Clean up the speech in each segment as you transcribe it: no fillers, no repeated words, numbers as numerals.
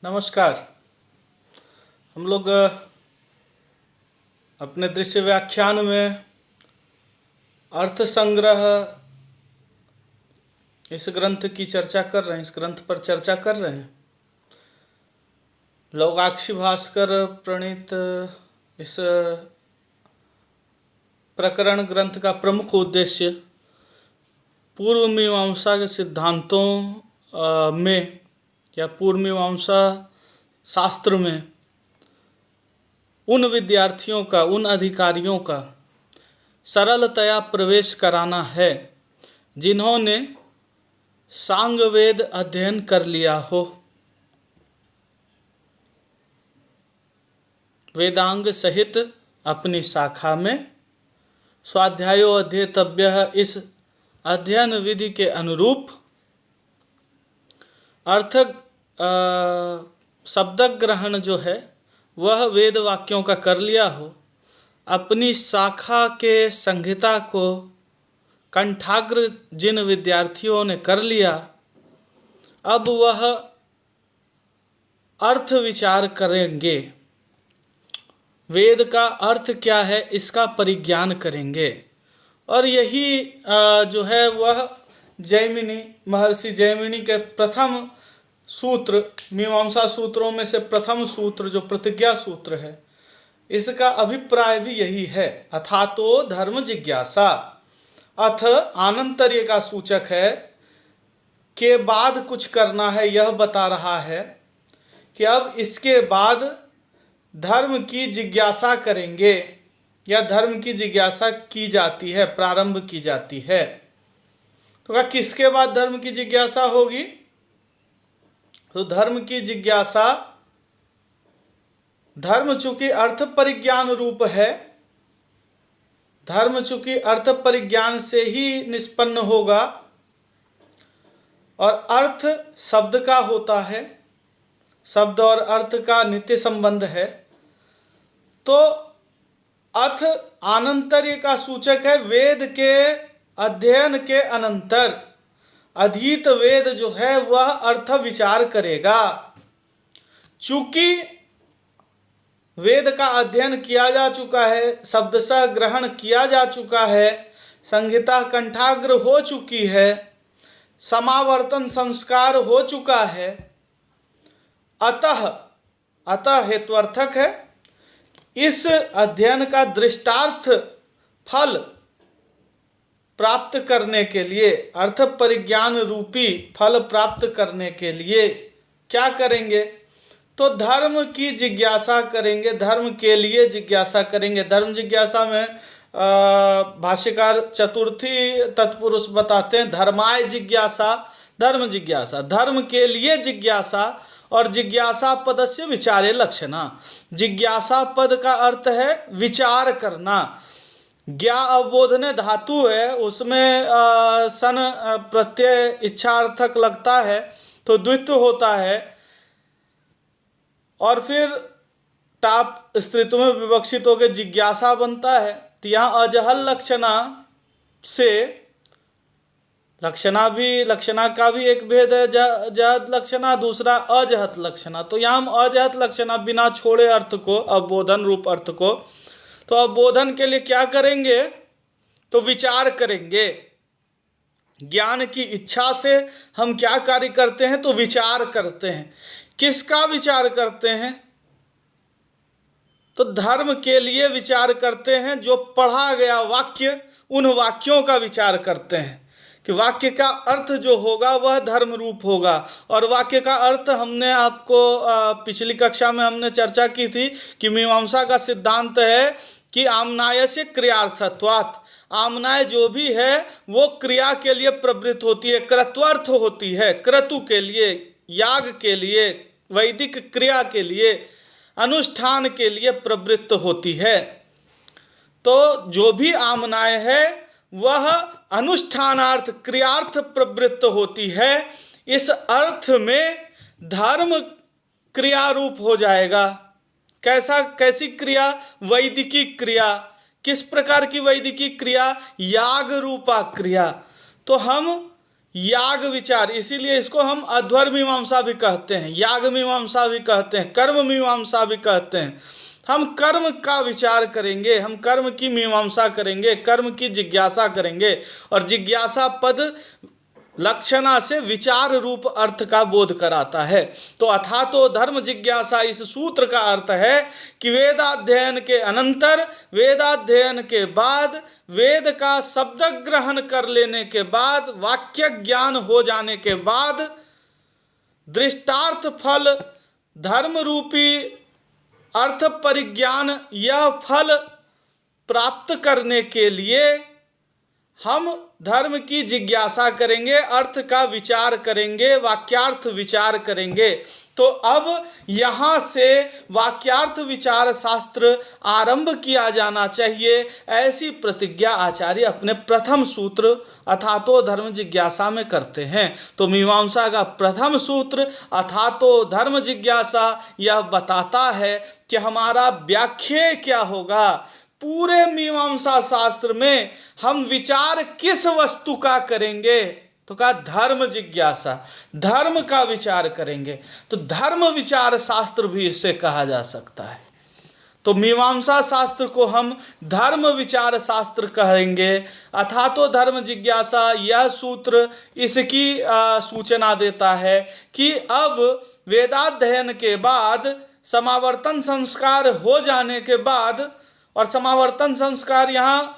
नमस्कार। हम लोग अपने दृश्य व्याख्यान में अर्थ संग्रह इस ग्रंथ की चर्चा कर रहे हैं, इस ग्रंथ पर चर्चा कर रहे हैं। लौगाक्षी भास्कर प्रणीत इस प्रकरण ग्रंथ का प्रमुख उद्देश्य पूर्व मीमांसा के सिद्धांतों में या पूर्व मीमांसा शास्त्र में उन विद्यार्थियों का, उन अधिकारियों का सरलतया प्रवेश कराना है जिन्होंने सांगवेद अध्ययन कर लिया हो। वेदांग सहित अपनी शाखा में स्वाध्यायो अध्येतव्य, इस अध्ययन विधि के अनुरूप अर्थ शब्द ग्रहण जो है वह वेद वाक्यों का कर लिया हो, अपनी शाखा के संहिता को कंठाग्र जिन विद्यार्थियों ने कर लिया, अब वह अर्थ विचार करेंगे, वेद का अर्थ क्या है इसका परिज्ञान करेंगे। और यही जो है वह जैमिनी, महर्षि जैमिनी के प्रथम सूत्र, मीमांसा सूत्रों में से प्रथम सूत्र जो प्रतिज्ञा सूत्र है, इसका अभिप्राय भी यही है। अथातो धर्म जिज्ञासा, अथ आनंतर्य का सूचक है, के बाद कुछ करना है, यह बता रहा है कि अब इसके बाद धर्म की जिज्ञासा करेंगे या धर्म की जिज्ञासा की जाती है, प्रारंभ की जाती है। तो क्या किसके बाद धर्म की जिज्ञासा होगी? तो धर्म की जिज्ञासा, धर्म चूंकि अर्थ परिज्ञान रूप है, धर्म चूंकि अर्थ परिज्ञान से ही निष्पन्न होगा और अर्थ शब्द का होता है, शब्द और अर्थ का नित्य संबंध है, तो अथ आनंतर्य का सूचक है। वेद के अध्ययन के अनंतर अधीत वेद जो है वह अर्थ विचार करेगा। चूंकि वेद का अध्ययन किया जा चुका है, शब्दशः ग्रहण किया जा चुका है, संहिता कंठाग्र हो चुकी है, समावर्तन संस्कार हो चुका है, अतः हेत्वर्थक है, इस अध्ययन का दृष्टार्थ फल प्राप्त करने के लिए, अर्थ परिज्ञान रूपी फल प्राप्त करने के लिए क्या करेंगे? तो धर्म की जिज्ञासा करेंगे, धर्म के लिए जिज्ञासा करेंगे। धर्म जिज्ञासा में भाष्यकार चतुर्थी तत्पुरुष बताते हैं, धर्माय जिज्ञासा, धर्म जिज्ञासा, धर्म के लिए जिज्ञासा। और जिज्ञासा पदस्य विचारे लक्षणा, जिज्ञासा पद का अर्थ है विचार करना। ज्ञा अवबोधने धातु है, उसमें सन प्रत्यय इच्छार्थक लगता है तो द्वित्व होता है, और फिर टाप स्त्रीत्व में विवक्षित होकर जिज्ञासा बनता है। तो यहाँ अजहल लक्षणा से, लक्षणा का भी एक भेद है, जहत लक्षणा, दूसरा अजहत लक्षणा। तो यहाँ हम अजहत लक्षणा बिना छोड़े अर्थ को, अवबोधन रूप अर्थ को, तो अवबोधन के लिए क्या करेंगे? तो विचार करेंगे। ज्ञान की इच्छा से हम क्या कार्य करते हैं? तो विचार करते हैं। किसका विचार करते हैं? तो धर्म के लिए विचार करते हैं। जो पढ़ा गया वाक्य, उन वाक्यों का विचार करते हैं कि वाक्य का अर्थ जो होगा वह धर्म रूप होगा। और वाक्य का अर्थ हमने आपको पिछली कक्षा में हमने चर्चा की थी कि मीमांसा का सिद्धांत है कि आमनाय से क्रियार्थत्वात्, आमनाय जो भी है वो क्रिया के लिए प्रवृत्त होती है, क्रत्वर्थ होती है, क्रतु के लिए, याग के लिए, वैदिक क्रिया के लिए, अनुष्ठान के लिए प्रवृत्त होती है। तो जो भी आमनाय है वह अनुष्ठानार्थ, क्रियार्थ प्रवृत्त होती है। इस अर्थ में धर्म क्रिया रूप हो जाएगा। कैसी क्रिया? वैदिकी क्रिया। किस प्रकार की वैदिकी क्रिया? याग रूपा क्रिया। तो हम याग विचार, इसीलिए इसको हम अध्वर मीमांसा भी कहते हैं, याग मीमांसा भी कहते हैं, कर्म मीमांसा भी कहते हैं। हम कर्म का विचार करेंगे, हम कर्म की मीमांसा करेंगे, कर्म की जिज्ञासा करेंगे। और जिज्ञासा पद लक्षणा से विचार रूप अर्थ का बोध कराता है। तो अथातो धर्म जिज्ञासा इस सूत्र का अर्थ है कि वेदाध्ययन के अनंतर, वेदाध्ययन के बाद, वेद का शब्द ग्रहण कर लेने के बाद, वाक्य ज्ञान हो जाने के बाद, दृष्टार्थ फल धर्म रूपी अर्थ परिज्ञान, यह फल प्राप्त करने के लिए हम धर्म की जिज्ञासा करेंगे, अर्थ का विचार करेंगे, वाक्यार्थ विचार करेंगे। तो अब यहाँ से वाक्यार्थ विचार शास्त्र आरंभ किया जाना चाहिए, ऐसी प्रतिज्ञा आचार्य अपने प्रथम सूत्र अथातो धर्म जिज्ञासा में करते हैं। तो मीमांसा का प्रथम सूत्र अथातो धर्म जिज्ञासा यह बताता है कि हमारा व्याख्या क्या होगा। पूरे मीमांसा शास्त्र में हम विचार किस वस्तु का करेंगे, तो कहा धर्म जिज्ञासा, धर्म का विचार करेंगे। तो धर्म विचार शास्त्र भी इससे कहा जा सकता है। तो मीमांसा शास्त्र को हम धर्म विचार शास्त्र कहेंगे। अथातो धर्म जिज्ञासा यह सूत्र इसकी सूचना देता है कि अब वेदाध्ययन के बाद, समावर्तन संस्कार हो जाने के बाद, और समावर्तन संस्कार यहाँ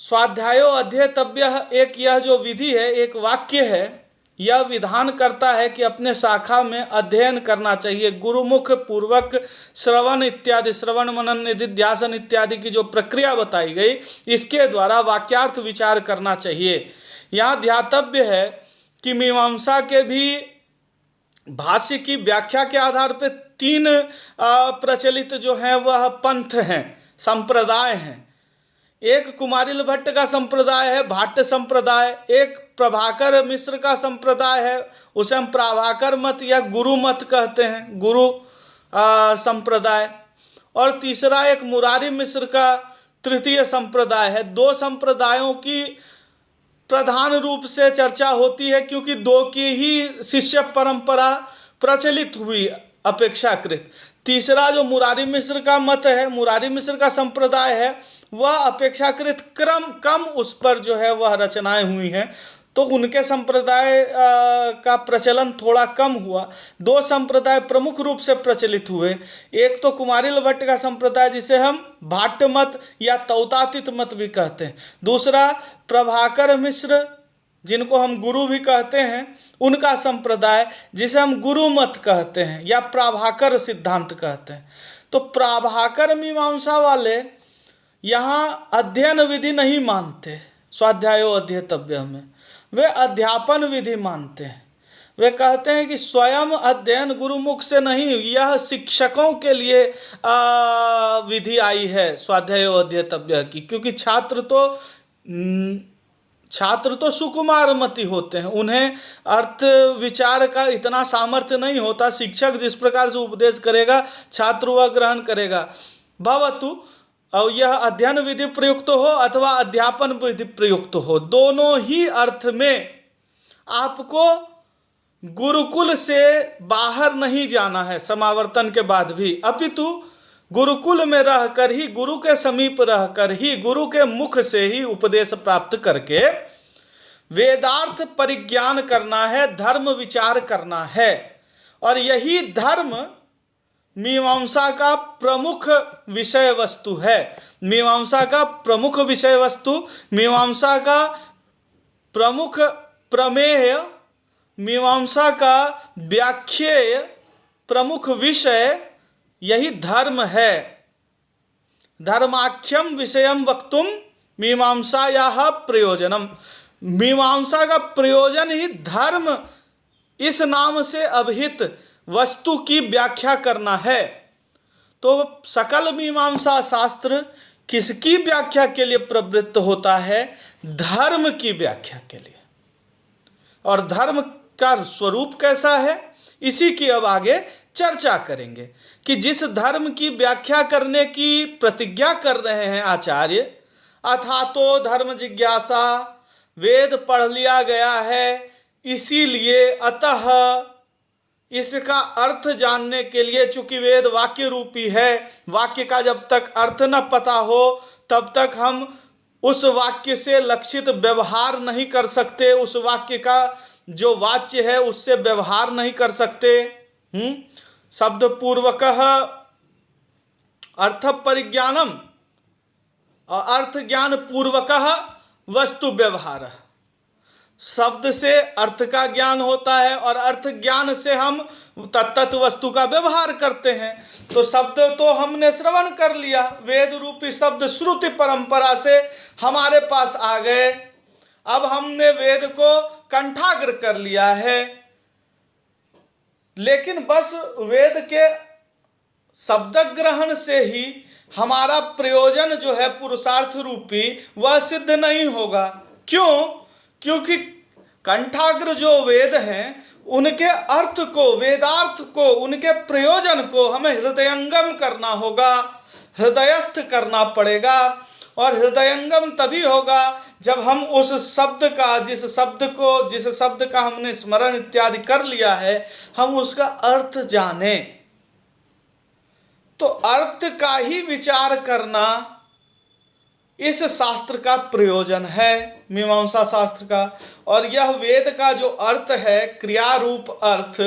स्वाध्यायो अध्येतव्य एक यह जो विधि है, एक वाक्य है, यह विधान करता है कि अपने शाखा में अध्ययन करना चाहिए। गुरुमुख पूर्वक श्रवण इत्यादि, श्रवण मनन निधिध्यासन इत्यादि की जो प्रक्रिया बताई गई, इसके द्वारा वाक्यार्थ विचार करना चाहिए। यहाँ ध्यातव्य है कि मीमांसा के भी भाष्य की व्याख्या के आधार पर 3 प्रचलित जो हैं वह पंथ हैं, संप्रदाय हैं। एक कुमारिल भट्ट का संप्रदाय है, भाट्ट संप्रदाय। एक प्रभाकर मिश्र का संप्रदाय है, उसे हम प्रभाकर मत या गुरु मत कहते हैं, गुरु संप्रदाय। और तीसरा एक मुरारी मिश्र का तृतीय संप्रदाय है। 2 संप्रदायों की प्रधान रूप से चर्चा होती है, क्योंकि 2 की ही शिष्य परंपरा प्रचलित हुई अपेक्षाकृत। तीसरा जो मुरारी मिश्र का मत है, मुरारी मिश्र का संप्रदाय है, वह अपेक्षाकृत कम उस पर जो है वह रचनाएं हुई हैं, तो उनके संप्रदाय का प्रचलन थोड़ा कम हुआ। 2 संप्रदाय प्रमुख रूप से प्रचलित हुए। एक तो कुमारिल भट्ट का संप्रदाय, जिसे हम भाट्ट मत या तौतातीत मत भी कहते हैं। दूसरा प्रभाकर मिश्र, जिनको हम गुरु भी कहते हैं, उनका संप्रदाय, जिसे हम गुरु मत कहते हैं या प्राभाकर सिद्धांत कहते हैं। तो प्राभाकर मीमांसा वाले यहाँ अध्ययन विधि नहीं मानते स्वाध्यायो अध्येतव्य में, वे अध्यापन विधि मानते हैं। वे कहते हैं कि स्वयं अध्ययन गुरुमुख से नहीं, यह शिक्षकों के लिए विधि आई है स्वाध्यायो अध्येतव्य की, क्योंकि छात्र तो सुकुमारमति होते हैं, उन्हें अर्थ विचार का इतना सामर्थ्य नहीं होता। शिक्षक जिस प्रकार से उपदेश करेगा, छात्र वह ग्रहण करेगा। भवतु, और यह अध्ययन विधि प्रयुक्त हो अथवा अध्यापन विधि प्रयुक्त हो, दोनों ही अर्थ में आपको गुरुकुल से बाहर नहीं जाना है समावर्तन के बाद भी, अपितु गुरुकुल में रहकर ही, गुरु के समीप रहकर ही, गुरु के मुख से ही उपदेश प्राप्त करके वेदार्थ परिज्ञान करना है, धर्म विचार करना है। और यही धर्म मीमांसा का प्रमुख विषय वस्तु है। मीमांसा का प्रमुख विषय वस्तु, मीमांसा का प्रमुख प्रमेय, मीमांसा का व्याख्येय प्रमुख विषय यही धर्म है। धर्माख्यम विषयम वक्तुम मीमांसायाः प्रयोजनम। मीमांसा का प्रयोजन ही धर्म इस नाम से अभिहित वस्तु की व्याख्या करना है। तो सकल मीमांसा शास्त्र किसकी व्याख्या के लिए प्रवृत्त होता है? धर्म की व्याख्या के लिए। और धर्म का स्वरूप कैसा है, इसी की अब आगे चर्चा करेंगे कि जिस धर्म की व्याख्या करने की प्रतिज्ञा कर रहे हैं आचार्य, अथातो धर्म जिज्ञासा, वेद पढ़ लिया गया है, इसीलिए अतः इसका अर्थ जानने के लिए, चूंकि वेद वाक्य रूपी है, वाक्य का जब तक अर्थ न पता हो तब तक हम उस वाक्य से लक्षित व्यवहार नहीं कर सकते, उस वाक्य का जो वाच्य है उससे व्यवहार नहीं कर सकते। शब्द पूर्वकः अर्थ परिज्ञानम और अर्थ ज्ञान पूर्वकः वस्तु व्यवहार। शब्द से अर्थ का ज्ञान होता है और अर्थ ज्ञान से हम तत्त वस्तु का व्यवहार करते हैं। तो शब्द तो हमने श्रवण कर लिया, वेद रूपी शब्द श्रुति परंपरा से हमारे पास आ गए। अब हमने वेद को कंठाग्र कर लिया है, लेकिन बस वेद के शब्द ग्रहण से ही हमारा प्रयोजन जो है पुरुषार्थ रूपी वह सिद्ध नहीं होगा। क्यों? क्योंकि कंठाग्र जो वेद हैं उनके अर्थ को, वेदार्थ को, उनके प्रयोजन को हमें हृदयंगम करना होगा, हृदयस्थ करना पड़ेगा। और हृदयंगम तभी होगा जब हम उस शब्द का, जिस शब्द का हमने स्मरण इत्यादि कर लिया है, हम उसका अर्थ जाने। तो अर्थ का ही विचार करना इस शास्त्र का प्रयोजन है, मीमांसा शास्त्र का। और यह वेद का जो अर्थ है, क्रिया रूप अर्थ,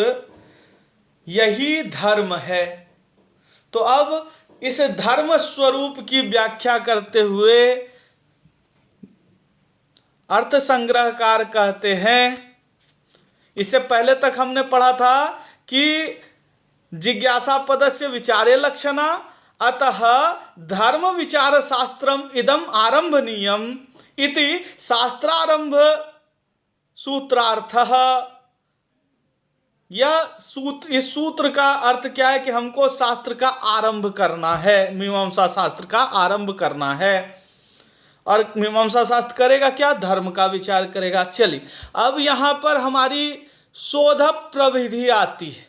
यही धर्म है। तो अब इस धर्म स्वरूप की व्याख्या करते हुए अर्थ संग्रहकार कहते हैं, इससे पहले तक हमने पढ़ा था कि जिज्ञासा पदस्य विचारे लक्षणा अतः धर्म विचार शास्त्रम इदम आरंभनीयम इति शास्त्रारंभ सूत्रार्थः। इस सूत्र का अर्थ क्या है कि हमको शास्त्र का आरंभ करना है, मीमांसा शास्त्र का आरंभ करना है। और मीमांसा शास्त्र करेगा क्या? धर्म का विचार करेगा। चलिए अब यहाँ पर हमारी शोध प्रविधि आती है।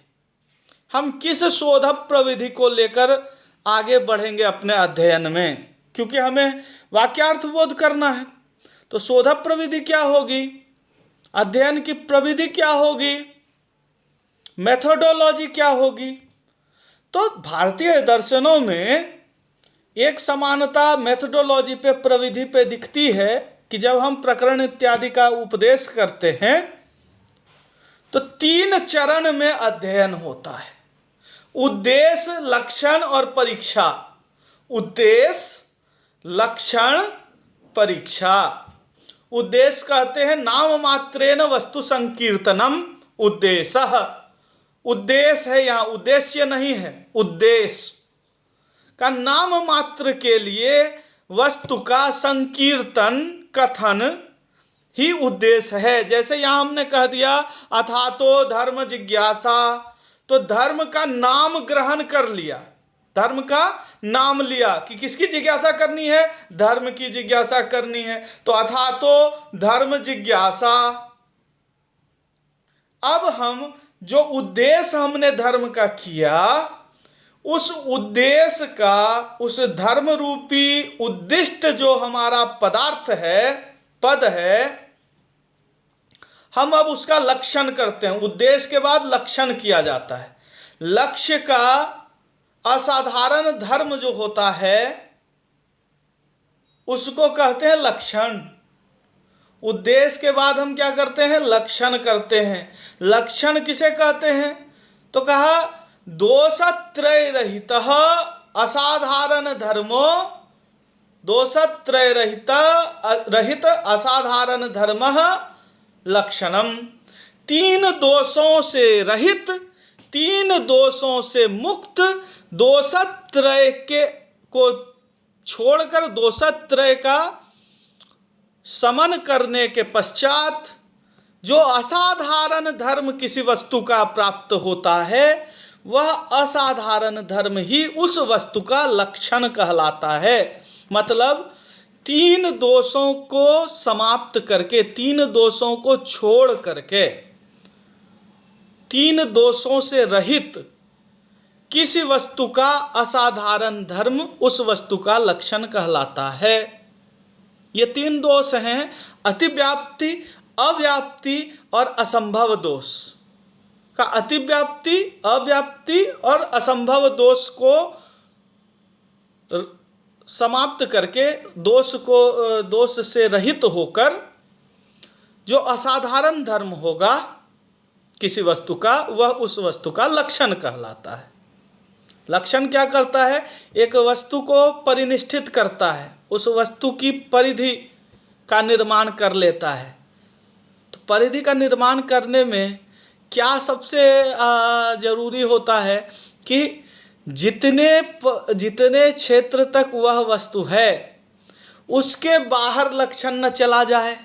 हम किस शोध प्रविधि को लेकर आगे बढ़ेंगे अपने अध्ययन में, क्योंकि हमें वाक्यार्थ बोध करना है। तो शोध प्रविधि क्या होगी, अध्ययन की प्रविधि क्या होगी, मेथोडोलॉजी क्या होगी। तो भारतीय दर्शनों में एक समानता मेथोडोलॉजी पे, प्रविधि पे दिखती है कि जब हम प्रकरण इत्यादि का उपदेश करते हैं तो 3 चरण में अध्ययन होता है। उद्देश्य, लक्षण और परीक्षा। उद्देश्य, लक्षण, परीक्षा। उद्देश्य कहते हैं नाम मात्रेन वस्तु संकीर्तनम उद्देश्य। उद्देश्य है, यहाँ उद्देश्य नहीं है, उद्देश्य का नाम मात्र के लिए वस्तु का संकीर्तन, कथन ही उद्देश्य है। जैसे यहाँ हमने कह दिया अथातो धर्म जिज्ञासा, तो धर्म का नाम ग्रहण कर लिया, धर्म का नाम लिया कि किसकी जिज्ञासा करनी है, धर्म की जिज्ञासा करनी है। तो अथातो धर्म जिज्ञासा। अब हम जो उद्देश्य हमने धर्म का किया, उस उद्देश्य का, उस धर्म रूपी उद्दिष्ट जो हमारा पदार्थ है, पद है, हम अब उसका लक्षण करते हैं। उद्देश्य के बाद लक्षण किया जाता है। लक्ष्य का असाधारण धर्म जो होता है उसको कहते हैं लक्षण। उद्देश्य के बाद हम क्या करते हैं? लक्षण करते हैं। लक्षण किसे कहते हैं? तो कहा दोषत्रय रहित असाधारण धर्मो, दोषत्रय रहित असाधारण धर्म लक्षणम। 3 दोषों से रहित, 3 दोषों से मुक्त, दोषत्रय के को छोड़कर दोषत्रय का समन करने के पश्चात जो असाधारण धर्म किसी वस्तु का प्राप्त होता है, वह असाधारण धर्म ही उस वस्तु का लक्षण कहलाता है। मतलब 3 दोषों को समाप्त करके, 3 दोषों को छोड़ करके, 3 दोषों से रहित किसी वस्तु का असाधारण धर्म उस वस्तु का लक्षण कहलाता है। ये 3 दोष हैं, अतिव्याप्ति, अव्याप्ति और असंभव दोष का। अतिव्याप्ति, अव्याप्ति और असंभव दोष को समाप्त करके, दोष से रहित होकर जो असाधारण धर्म होगा किसी वस्तु का, वह उस वस्तु का लक्षण कहलाता है। लक्षण क्या करता है? एक वस्तु को परिनिष्ठित करता है, उस वस्तु की परिधि का निर्माण कर लेता है। तो परिधि का निर्माण करने में क्या सबसे जरूरी होता है कि जितने क्षेत्र तक वह वस्तु है उसके बाहर लक्षण न चला जाए।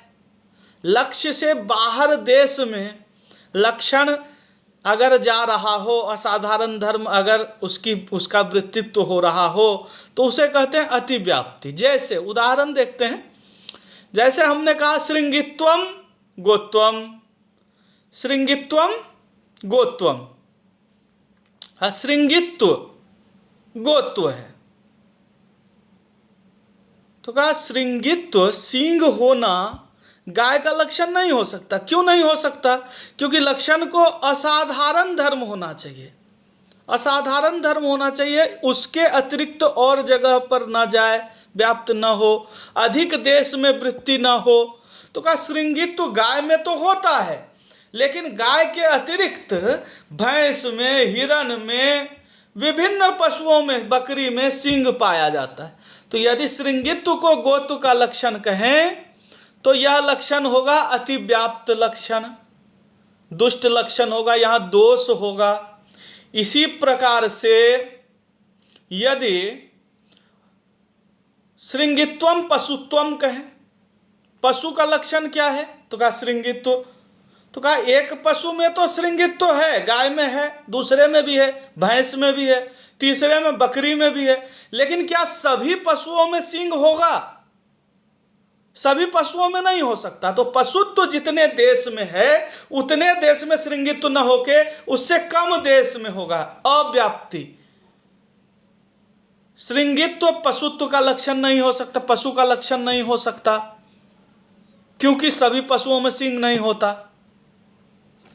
लक्ष्य से बाहर देश में लक्षण अगर जा रहा हो, असाधारण धर्म अगर उसका वृत्तित्व हो रहा हो, तो उसे कहते हैं अतिव्याप्ति। जैसे उदाहरण देखते हैं, जैसे हमने कहा श्रृंगित्वम गोत्वम, श्रृंगित्वम गोत्वम। हाँ, श्रृंगित्व गोत्व है, तो कहा श्रृंगित्व, सींग होना गाय का लक्षण नहीं हो सकता। क्यों नहीं हो सकता? क्योंकि लक्षण को असाधारण धर्म होना चाहिए, असाधारण धर्म होना चाहिए, उसके अतिरिक्त और जगह पर न जाए, व्याप्त न हो, अधिक देश में वृत्ति न हो। तो कहा श्रृंगित्व गाय में तो होता है, लेकिन गाय के अतिरिक्त भैंस में, हिरण में, विभिन्न पशुओं में, बकरी में सींग पाया जाता है। तो यदि श्रृंगित्व को गोत्व का लक्षण कहें तो यह लक्षण होगा अतिव्याप्त लक्षण, दुष्ट लक्षण होगा, यहाँ दोष होगा। इसी प्रकार से यदि श्रृंगित्वम पशुत्वम कहें, पशु का लक्षण क्या है? तो कहा श्रृंगित्व। तो कहा एक पशु में तो श्रृंगित्व है, गाय में है, दूसरे में भी है, भैंस में भी है, तीसरे में बकरी में भी है, लेकिन क्या सभी पशुओं में सींग होगा? सभी पशुओं में नहीं हो सकता। तो पशुत्व जितने देश में है उतने देश में श्रृंगित्व न होके उससे कम देश में होगा, अव्याप्ति। श्रृंगित्व पशुत्व का लक्षण नहीं हो सकता, पशु का लक्षण नहीं हो सकता, क्योंकि सभी पशुओं में सींग नहीं होता।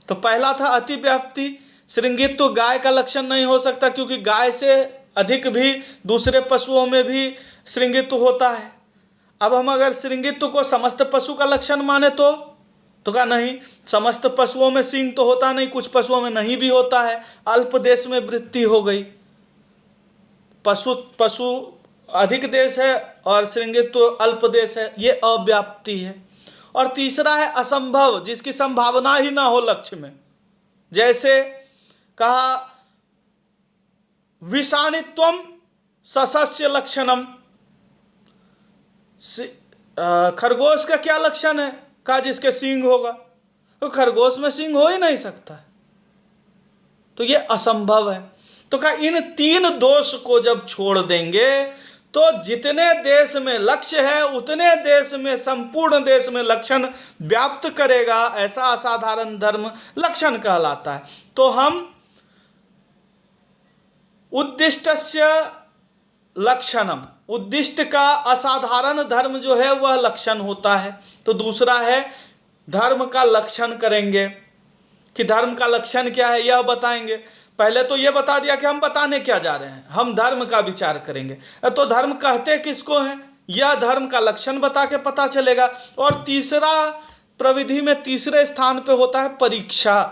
तो पहला था अतिव्याप्ति, श्रृंगित्व गाय का लक्षण नहीं हो सकता, क्योंकि गाय से अधिक भी दूसरे पशुओं में भी श्रृंगित्व होता है। अब हम अगर श्रृंगित्व को समस्त पशु का लक्षण माने तो कहा नहीं, समस्त पशुओं में सींग तो होता नहीं, कुछ पशुओं में नहीं भी होता है, अल्प देश में वृत्ति हो गई। पशु अधिक देश है और श्रृंगित्व अल्प देश है, ये अव्याप्ति है। और तीसरा है असंभव, जिसकी संभावना ही ना हो लक्ष्य में। जैसे कहा विषाणित्वम ससस्य लक्षणम, खरगोश का क्या लक्षण है? कहा जिसके सींग होगा, तो खरगोश में सींग हो ही नहीं सकता, तो ये असंभव है। तो कहा इन 3 दोष को जब छोड़ देंगे तो जितने देश में लक्ष्य है उतने देश में, संपूर्ण देश में लक्षण व्याप्त करेगा, ऐसा असाधारण धर्म लक्षण कहलाता है। तो हम उद्दिष्टस्य लक्षणम, उद्दिष्ट का असाधारण धर्म जो है वह लक्षण होता है। तो दूसरा है धर्म का लक्षण करेंगे कि धर्म का लक्षण क्या है यह बताएंगे। पहले तो यह बता दिया कि हम बताने क्या जा रहे हैं, हम धर्म का विचार करेंगे। तो धर्म कहते किसको हैं, यह धर्म का लक्षण बता के पता चलेगा। और तीसरा प्रविधि में तीसरे स्थान पे होता है परीक्षा,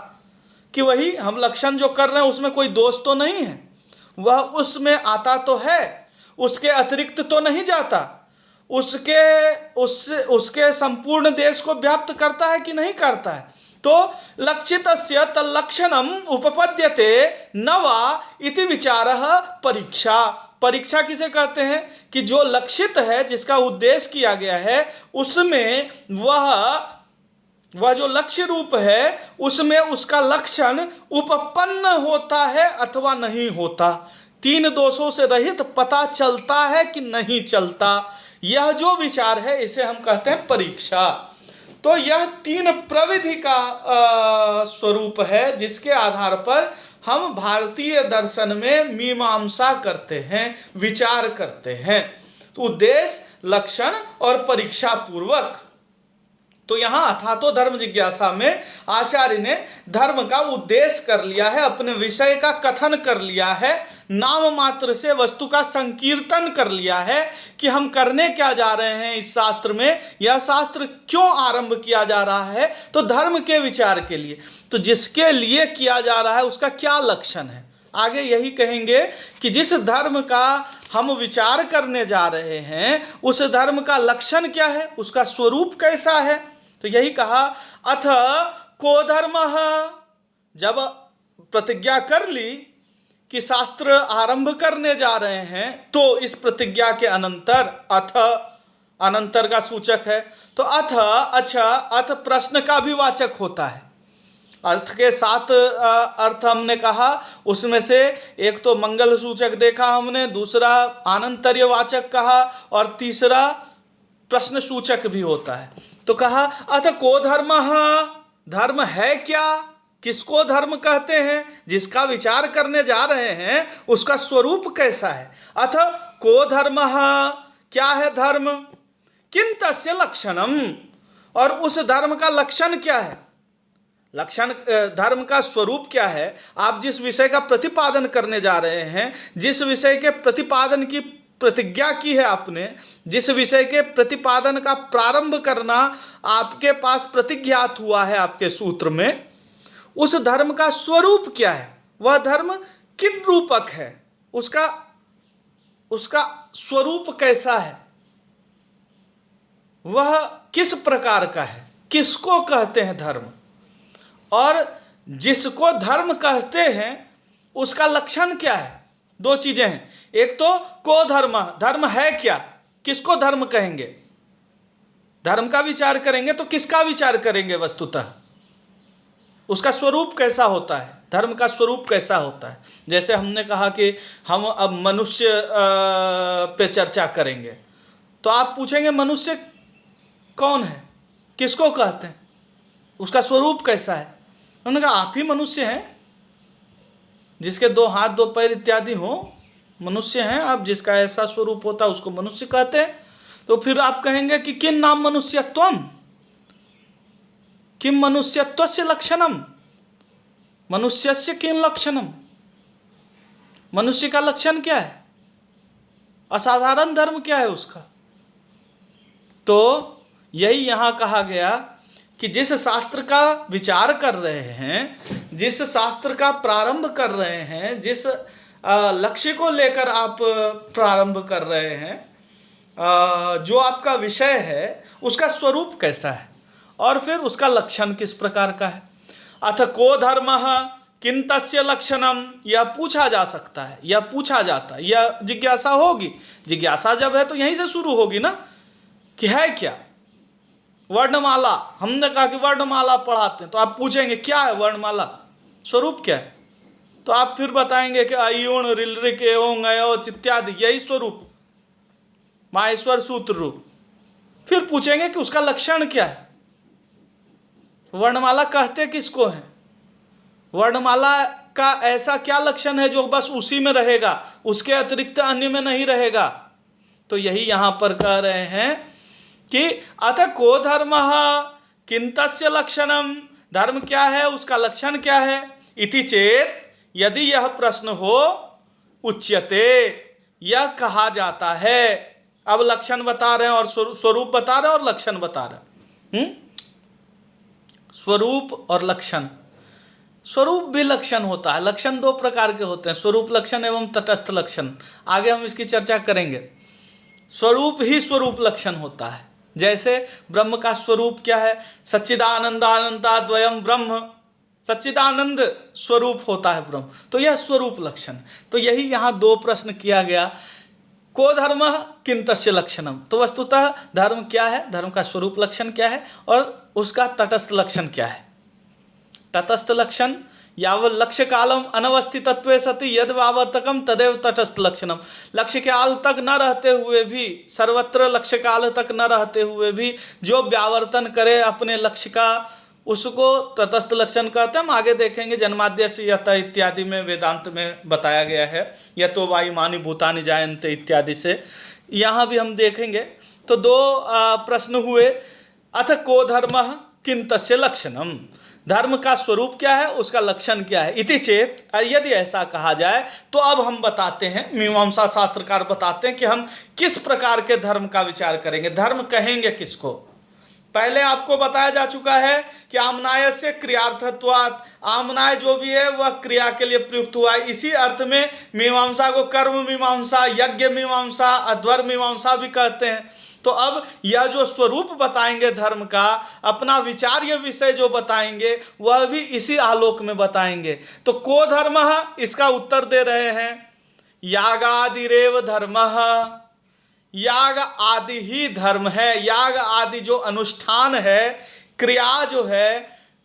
कि वही हम लक्षण जो कर रहे हैं उसमें कोई दोष तो नहीं है, वह उसमें आता तो है, उसके अतिरिक्त तो नहीं जाता, उसके संपूर्ण देश को व्याप्त करता है कि नहीं करता है। तो लक्षितस्य तल्लक्षणम उपपद्यते न वा इति विचारः परीक्षा। परीक्षा किसे कहते हैं? कि जो लक्षित है, जिसका उद्देश्य किया गया है, उसमें वह जो लक्ष्य रूप है उसमें उसका लक्षण उपपन्न होता है अथवा नहीं होता, 3 दोषों से रहित पता चलता है कि नहीं चलता, यह जो विचार है इसे हम कहते हैं परीक्षा। तो यह 3 प्रविधि का स्वरूप है, जिसके आधार पर हम भारतीय दर्शन में मीमांसा करते हैं, विचार करते हैं। तो उद्देश्य, लक्षण और परीक्षा पूर्वक। तो यहाँ अथातो धर्म जिज्ञासा में आचार्य ने धर्म का उद्देश्य कर लिया है, अपने विषय का कथन कर लिया है, नाम मात्र से वस्तु का संकीर्तन कर लिया है कि हम करने क्या जा रहे हैं इस शास्त्र में, यह शास्त्र क्यों आरंभ किया जा रहा है, तो धर्म के विचार के लिए। तो जिसके लिए किया जा रहा है उसका क्या लक्षण है, आगे यही कहेंगे कि जिस धर्म का हम विचार करने जा रहे हैं उस धर्म का लक्षण क्या है, उसका स्वरूप कैसा है। तो यही कहा अथ को धर्म, जब प्रतिज्ञा कर ली कि शास्त्र आरंभ करने जा रहे हैं तो इस प्रतिज्ञा के अनंतर, अथ अनंतर का सूचक है, तो अथ, अच्छा, अथ प्रश्न का भी वाचक होता है। अर्थ के 7 अर्थ हमने कहा, उसमें से एक तो मंगल सूचक देखा हमने, दूसरा आनंतर्य वाचक कहा और तीसरा प्रश्न सूचक भी होता है। तो कहा अथ को धर्म, धर्म है क्या, किसको धर्म कहते हैं, जिसका विचार करने जा रहे हैं उसका स्वरूप कैसा है। अथ को धर्म, क्या है धर्म, किं तस्य लक्षणम, और उस धर्म का लक्षण क्या है, लक्षण धर्म का स्वरूप क्या है। आप जिस विषय का प्रतिपादन करने जा रहे हैं, जिस विषय के प्रतिपादन की प्रतिज्ञा की है आपने, जिस विषय के प्रतिपादन का प्रारंभ करना आपके पास प्रतिज्ञात हुआ है आपके सूत्र में, उस धर्म का स्वरूप क्या है, वह धर्म किन रूपक है, उसका स्वरूप कैसा है, वह किस प्रकार का है, किसको कहते हैं धर्म, और जिसको धर्म कहते हैं उसका लक्षण क्या है। 2 चीजें हैं, एक तो को धर्म, धर्म है क्या, किसको धर्म कहेंगे, धर्म का विचार करेंगे तो किसका विचार करेंगे, वस्तुतः उसका स्वरूप कैसा होता है, धर्म का स्वरूप कैसा होता है। जैसे हमने कहा कि हम अब मनुष्य पे चर्चा करेंगे, तो आप पूछेंगे मनुष्य कौन है, किसको कहते हैं, उसका स्वरूप कैसा है। उन्होंने कहा आप ही मनुष्य हैं, जिसके 2 हाथ 2 पैर इत्यादि हो, मनुष्य हैं आप, जिसका ऐसा स्वरूप होता है उसको मनुष्य कहते हैं। तो फिर आप कहेंगे कि किं नाम मनुष्यत्वम, किं मनुष्यत्वस्य लक्षणम, मनुष्यस्य किं लक्षणम, मनुष्य का लक्षण क्या है, असाधारण धर्म क्या है उसका। तो यही यहाँ कहा गया कि जिस शास्त्र का विचार कर रहे हैं, जिस शास्त्र का प्रारंभ कर रहे हैं, जिस लक्ष्य को लेकर आप प्रारंभ कर रहे हैं, जो आपका विषय है उसका स्वरूप कैसा है और फिर उसका लक्षण किस प्रकार का है। अथ को धर्म किं तस्य लक्षणम, यह पूछा जा सकता है, यह पूछा जाता है, यह जिज्ञासा होगी। जिज्ञासा जब है तो यहीं से शुरू होगी ना, कि है क्या वर्णमाला। हमने कहा कि वर्णमाला पढ़ाते हैं, तो आप पूछेंगे क्या है वर्णमाला, स्वरूप क्या है, तो आप फिर बताएंगे कि अयुण ऋलृक एवं अयोच इत्यादि, यही स्वरूप, माहेश्वर सूत्र रूप। फिर पूछेंगे कि उसका लक्षण क्या है, वर्णमाला कहते किसको है, वर्णमाला का ऐसा क्या लक्षण है जो बस उसी में रहेगा, उसके अतिरिक्त अन्य में नहीं रहेगा। तो यही यहाँ पर कह रहे हैं कि अथ को धर्म किं तस्य लक्षणम, धर्म क्या है, उसका लक्षण क्या है। इति चेत, यदि यह प्रश्न हो, उच्यते, यह कहा जाता है। अब लक्षण बता रहे हैं और स्वरूप बता रहे हैं और लक्षण बता रहे हैं। स्वरूप और लक्षण, स्वरूप भी लक्षण होता है। लक्षण 2 प्रकार के होते हैं, स्वरूप लक्षण एवं तटस्थ लक्षण। आगे हम इसकी चर्चा करेंगे। स्वरूप ही स्वरूप लक्षण होता है। जैसे ब्रह्म का स्वरूप क्या है, सच्चिदानंदानंदाद्वयम् ब्रह्म, सच्चिदानंद स्वरूप होता है ब्रह्म, तो यह स्वरूप लक्षण। तो यही यहाँ 2 प्रश्न किया गया, को धर्म किं तस्य लक्षणम, तो वस्तुतः धर्म क्या है, धर्म का स्वरूप लक्षण क्या है और उसका तटस्थ लक्षण क्या है। तटस्थ लक्षण, यावत् लक्ष्य कालम अनवस्थितत्वे सति यद वावर्तकम तदेव तटस्थ लक्षणम, लक्ष्य काल तक न रहते हुए भी, सर्वत्र लक्ष्य काल तक न रहते हुए भी जो व्यावर्तन करे अपने लक्ष्य का, उसको तटस्थ लक्षण कहते हैं। हम आगे देखेंगे, जन्माद्यस्य यतः इत्यादि में वेदांत में बताया गया है, यतो वा इमानि भूतानि जायन्ते इत्यादि से, यहाँ भी हम देखेंगे। तो दो प्रश्न हुए। अथ को धर्मः किं तस्य लक्षणम, धर्म का स्वरूप क्या है, उसका लक्षण क्या है। इति चेत, यदि ऐसा कहा जाए तो अब हम बताते हैं, मीमांसा शास्त्रकार बताते हैं कि हम किस प्रकार के धर्म का विचार करेंगे, धर्म कहेंगे किसको। पहले आपको बताया जा चुका है कि आमनाय से क्रियार्थत्वात्, आमनाय जो भी है वह क्रिया के लिए प्रयुक्त हुआ है। इसी अर्थ में मीमांसा को कर्म मीमांसा, यज्ञ मीमांसा, अध्वर मीमांसा भी कहते हैं। तो अब यह जो स्वरूप बताएंगे धर्म का, अपना विचार्य विषय जो बताएंगे वह भी इसी आलोक में बताएंगे। तो को धर्मः, इसका उत्तर दे रहे हैं यागादिरेव धर्मः, याग आदि ही धर्म है। याग आदि जो अनुष्ठान है, क्रिया जो है,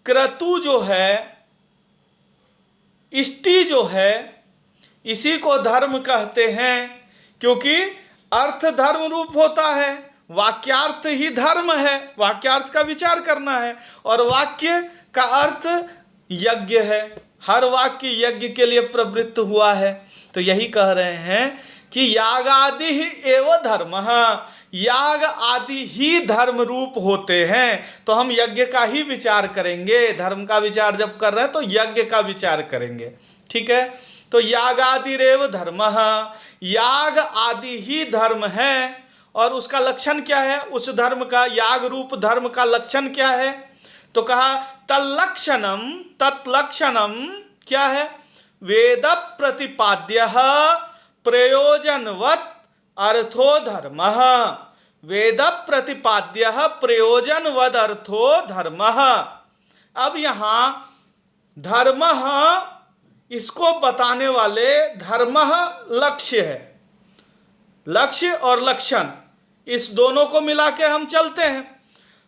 क्रतु जो है, इष्टि जो है, इसी को धर्म कहते हैं। क्योंकि अर्थ धर्म रूप होता है, वाक्यार्थ ही धर्म है, वाक्यार्थ का विचार करना है। और वाक्य का अर्थ यज्ञ है, हर वाक्य यज्ञ के लिए प्रवृत्त हुआ है। तो यही कह रहे हैं कि याग आदि ही एवं धर्म, याग आदि ही धर्म रूप होते हैं। तो हम यज्ञ का ही विचार करेंगे, धर्म का विचार जब कर रहे हैं तो यज्ञ का विचार करेंगे। ठीक है, तो याग आदि रेव धर्म, याग आदि ही धर्म है। और उसका लक्षण क्या है, उस धर्म का, याग रूप धर्म का लक्षण क्या है। तो कहा तल्लक्षणम, तत्लक्षणम क्या है, वेद प्रतिपाद्य प्रयोजनवत् अर्थो धर्मः, वेद प्रतिपाद्य प्रयोजनवद अर्थो धर्मः। अब यहाँ धर्मः, इसको बताने वाले धर्मः लक्ष्य है, लक्ष्य और लक्षण, इस दोनों को मिला के हम चलते हैं।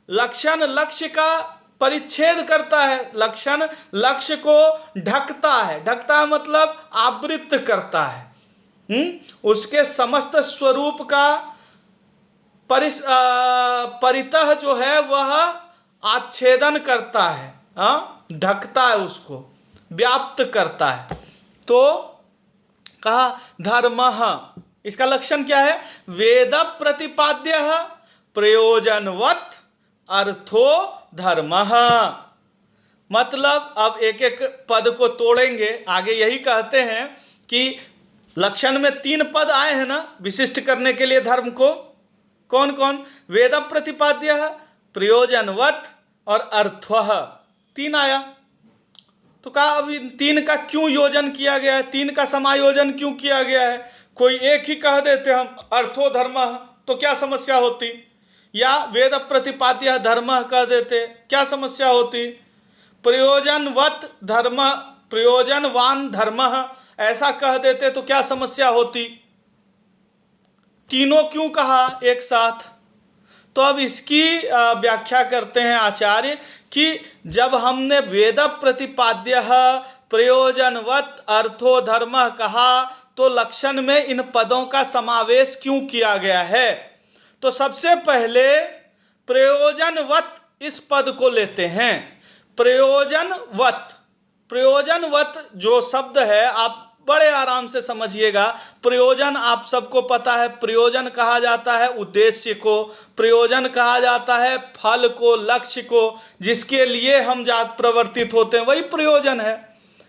लक्षण लक्ष्य का परिच्छेद करता है, लक्षण लक्ष्य को ढकता है, ढकता है मतलब आवृत करता है। उसके समस्त स्वरूप का परितः जो है वह आच्छेदन करता है, ढकता है, उसको व्याप्त करता है। तो कहा धर्मः, इसका लक्षण क्या है, वेद प्रतिपाद्य प्रयोजनवत् अर्थो धर्मः। मतलब अब एक एक पद को तोड़ेंगे। आगे यही कहते हैं कि लक्षण में 3 पद आए हैं ना विशिष्ट करने के लिए धर्म को। कौन कौन, वेद प्रतिपाद्य, प्रयोजनवत् और अर्थः, 3 आया। तो कहा अब इन 3 का क्यों योजन किया गया है, 3 का समायोजन क्यों किया गया है। कोई एक ही कह देते हम अर्थो धर्मः, तो क्या समस्या होती, या वेद प्रतिपाद्य धर्मः कह देते, क्या समस्या होती। प्रयोजनवत् धर्म, प्रयोजनवान धर्मः ऐसा कह देते तो क्या समस्या होती। तीनों क्यों कहा एक साथ। तो अब इसकी व्याख्या करते हैं आचार्य कि जब हमने वेद प्रतिपाद्य प्रयोजनवत् अर्थो धर्मः कहा तो लक्षण में इन पदों का समावेश क्यों किया गया है। तो सबसे पहले प्रयोजनवत् इस पद को लेते हैं। प्रयोजनवत्, प्रयोजनवत् जो शब्द है आप बड़े आराम से समझिएगा। प्रयोजन आप सबको पता है, प्रयोजन कहा जाता है उद्देश्य को, प्रयोजन कहा जाता है फल को, लक्ष्य को, जिसके लिए हम प्रवर्तित होते हैं, वही प्रयोजन है।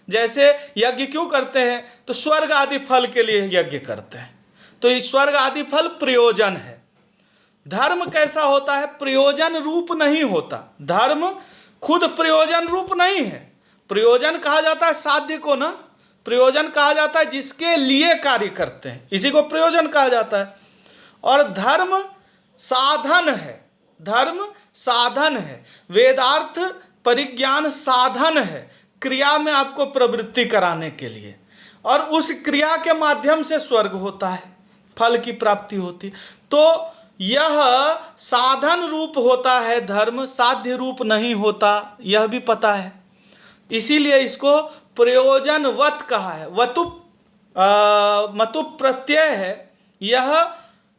जैसे यज्ञ क्यों करते हैं, तो स्वर्ग आदि फल के लिए यज्ञ करते हैं, तो ये स्वर्ग आदि फल प्रयोजन है। धर्म कैसा होता है, प्रयोजन रूप नहीं होता, धर्म खुद प्रयोजन रूप नहीं है। प्रयोजन कहा जाता है साध्य को ना, प्रयोजन कहा जाता है जिसके लिए कार्य करते हैं, इसी को प्रयोजन कहा जाता है। और धर्म साधन है, धर्म साधन है, वेदार्थ परिज्ञान साधन है क्रिया में आपको प्रवृत्ति कराने के लिए, और उस क्रिया के माध्यम से स्वर्ग होता है, फल की प्राप्ति होती है। तो यह साधन रूप होता है धर्म, साध्य रूप नहीं होता, यह भी पता है। इसीलिए इसको प्रयोजनवत् कहा है। वतु मतु प्रत्यय है, यह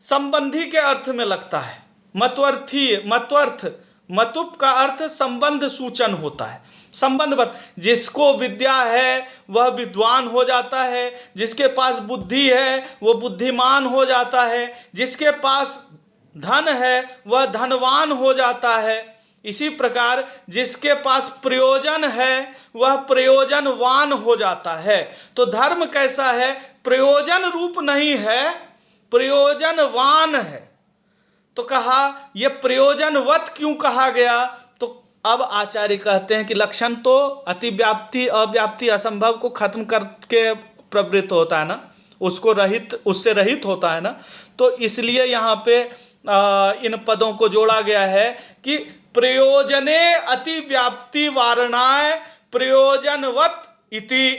संबंधी के अर्थ में लगता है, मतवर्थी, मतवर्थ मतुप का अर्थ संबंध सूचन होता है, संबंध। जिसको विद्या है वह विद्वान हो जाता है, जिसके पास बुद्धि है वो बुद्धिमान हो जाता है, जिसके पास धन है वह धनवान हो जाता है। इसी प्रकार जिसके पास प्रयोजन है वह प्रयोजनवान हो जाता है। तो धर्म कैसा है? प्रयोजन रूप नहीं है, प्रयोजनवान है। तो कहा यह प्रयोजनवत क्यों कहा गया? तो अब आचार्य कहते हैं कि लक्षण तो अतिव्याप्ति अव्याप्ति असंभव को खत्म करके प्रवृत्त होता है ना, उसको रहित, उससे रहित होता है ना। तो इसलिए यहाँ पे इन पदों को जोड़ा गया है कि प्रयोजने अतिव्याप्ति वारणाय प्रयोजनवत इति।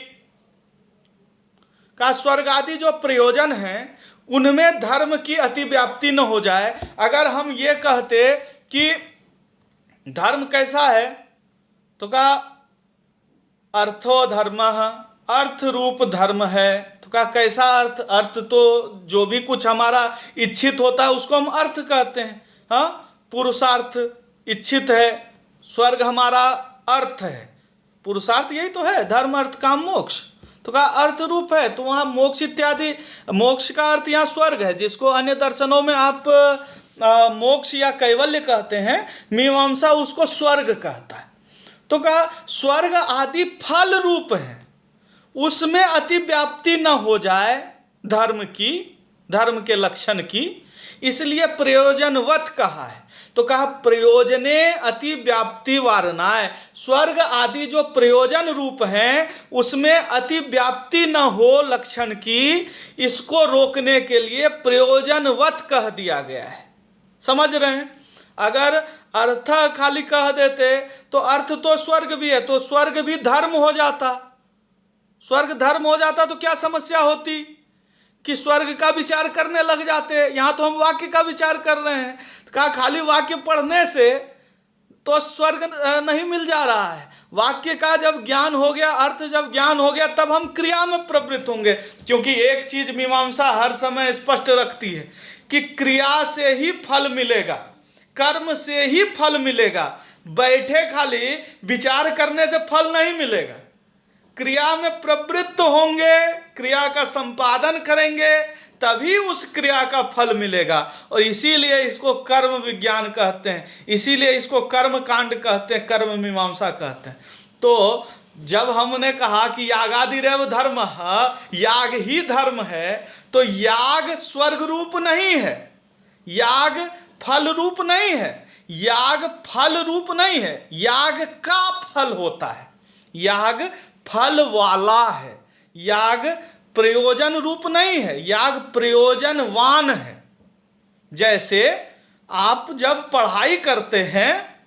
का स्वर्ग आदि जो प्रयोजन हैं उनमें धर्म की अतिव्याप्ति न हो जाए। अगर हम ये कहते कि धर्म कैसा है, तो कहा अर्थो धर्म, अर्थ रूप धर्म है। तो कहा कैसा अर्थ? अर्थ तो जो भी कुछ हमारा इच्छित होता है उसको हम अर्थ कहते हैं। हाँ, पुरुषार्थ इच्छित है, स्वर्ग हमारा अर्थ है, पुरुषार्थ यही तो है, धर्म अर्थ काम मोक्ष। तो कहा अर्थ रूप है, तो वहाँ मोक्ष इत्यादि, मोक्ष का अर्थ यहाँ स्वर्ग है, जिसको अन्य दर्शनों में आप मोक्ष या कैवल्य कहते हैं, मीमांसा उसको स्वर्ग कहता है। तो कहा स्वर्ग आदि फल रूप है, उसमें अतिव्याप्ति न हो जाए धर्म की, धर्म के लक्षण की, इसलिए प्रयोजनवत कहा है। तो कहा प्रयोजने अतिव्याप्ति वारणाय, स्वर्ग आदि जो प्रयोजन रूप हैं उसमें अतिव्याप्ति न हो लक्षण की, इसको रोकने के लिए प्रयोजनवत कह दिया गया है। समझ रहे हैं? अगर अर्थ खाली कह देते तो अर्थ तो स्वर्ग भी है, तो स्वर्ग भी धर्म हो जाता। स्वर्ग धर्म हो जाता तो क्या समस्या होती कि स्वर्ग का विचार करने लग जाते। यहाँ तो हम वाक्य का विचार कर रहे हैं। कहा खाली वाक्य पढ़ने से तो स्वर्ग नहीं मिल जा रहा है। वाक्य का जब ज्ञान हो गया, अर्थ जब ज्ञान हो गया, तब हम क्रिया में प्रवृत्त होंगे। क्योंकि एक चीज मीमांसा हर समय स्पष्ट रखती है कि क्रिया से ही फल मिलेगा, कर्म से ही फल मिलेगा। बैठे खाली विचार करने से फल नहीं मिलेगा। क्रिया में प्रवृत्त होंगे, क्रिया का संपादन करेंगे, तभी उस क्रिया का फल मिलेगा। और इसीलिए इसको कर्म विज्ञान कहते हैं, इसीलिए इसको कर्म कांड कहते हैं, कर्म मीमांसा कहते हैं। तो जब हमने कहा कि यागादिरेव धर्म, याग ही धर्म है, तो याग स्वर्ग रूप नहीं है, याग फल रूप नहीं है, याग फल रूप नहीं है, याग का फल होता है, याग फल वाला है, याग प्रयोजन रूप नहीं है, याग प्रयोजनवान है। जैसे आप जब पढ़ाई करते हैं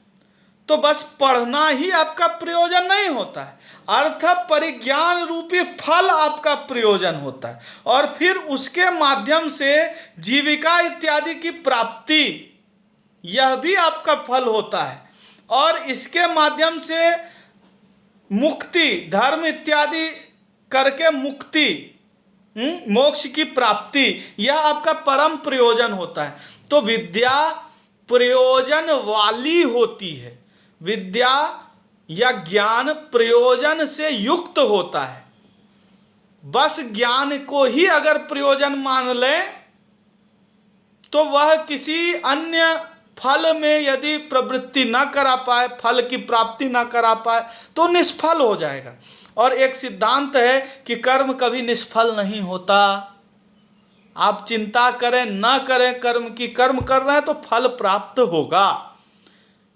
तो बस पढ़ना ही आपका प्रयोजन नहीं होता है, अर्थ परिज्ञान रूपी फल आपका प्रयोजन होता है। और फिर उसके माध्यम से जीविका इत्यादि की प्राप्ति, यह भी आपका फल होता है। और इसके माध्यम से मुक्ति, धर्म इत्यादि करके मुक्ति, मोक्ष की प्राप्ति, यह आपका परम प्रयोजन होता है। तो विद्या प्रयोजन वाली होती है, विद्या या ज्ञान प्रयोजन से युक्त होता है। बस ज्ञान को ही अगर प्रयोजन मान लें तो वह किसी अन्य फल में यदि प्रवृत्ति ना करा पाए, फल की प्राप्ति ना करा पाए, तो निष्फल हो जाएगा। और एक सिद्धांत है कि कर्म कभी निष्फल नहीं होता। आप चिंता करें ना करें कर्म की, कर्म कर रहे हैं तो फल प्राप्त होगा,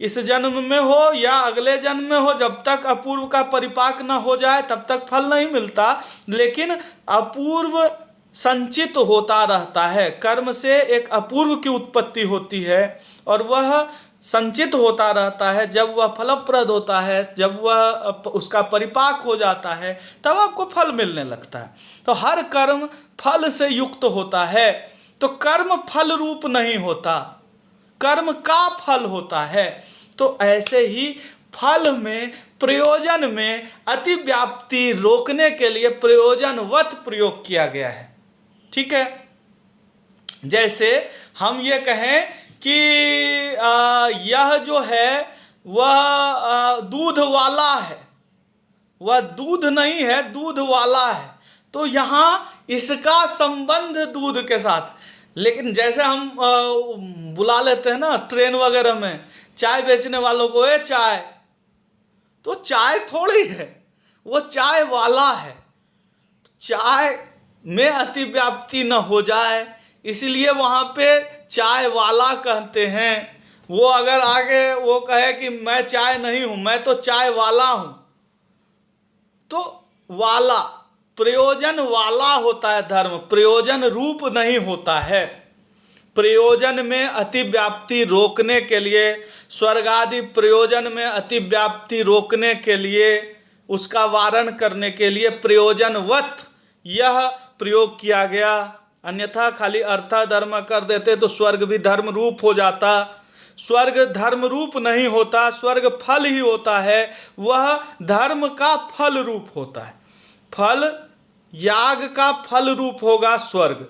इस जन्म में हो या अगले जन्म में हो। जब तक अपूर्व का परिपाक न हो जाए तब तक फल नहीं मिलता, लेकिन अपूर्व संचित होता रहता है। कर्म से एक अपूर्व की उत्पत्ति होती है और वह संचित होता रहता है। जब वह फलप्रद होता है, जब वह उसका परिपाक हो जाता है, तब आपको फल मिलने लगता है। तो हर कर्म फल से युक्त होता है। तो कर्म फल रूप नहीं होता, कर्म का फल होता है। तो ऐसे ही फल में, प्रयोजन में अतिव्याप्ति रोकने के लिए प्रयोजनवत प्रयोग किया गया है। ठीक है? जैसे हम ये कहें कि यह जो है वह दूध वाला है, वह दूध नहीं है, दूध वाला है। तो यहाँ इसका संबंध दूध के साथ। लेकिन जैसे हम बुला लेते हैं ना ट्रेन वगैरह में चाय बेचने वालों को, ए चाय, तो चाय थोड़ी है, वो चाय वाला है। चाय में अतिव्याप्ति न हो जाए, इसलिए वहाँ पे चाय वाला कहते हैं। वो अगर आगे वो कहे कि मैं चाय नहीं हूँ, मैं तो चाय वाला हूँ, तो वाला प्रयोजन वाला होता है धर्म, प्रयोजन रूप नहीं होता है। प्रयोजन में अतिव्याप्ति रोकने के लिए, स्वर्ग आदि प्रयोजन में अतिव्याप्ति रोकने के लिए, उसका वारण करने के लिए प्रयोजनवत यह प्रयोग किया गया। अन्यथा खाली अर्थ धर्म कर देते तो स्वर्ग भी धर्म रूप हो जाता। स्वर्ग धर्म रूप नहीं होता, स्वर्ग फल ही होता है, वह धर्म का फल रूप होता है। फल याग का फल रूप होगा स्वर्ग,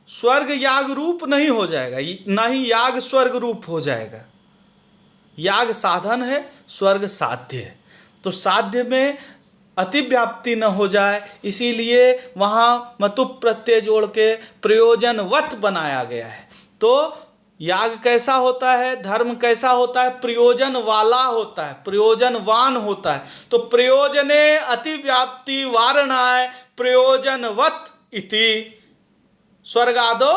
स्वर्ग याग रूप नहीं हो जाएगा, ना ही याग स्वर्ग रूप हो जाएगा। याग साधन है, स्वर्ग साध्य है। तो साध्य में अतिव्याप्ति न हो जाए, इसीलिए वहाँ मतुप प्रत्यय जोड़ के प्रयोजनवत बनाया गया है। तो याग कैसा होता है, धर्म कैसा होता है, प्रयोजन वाला होता है, प्रयोजनवान होता है। तो प्रयोजने अतिव्याप्ति वारणाय प्रयोजनवत इति, स्वर्गादो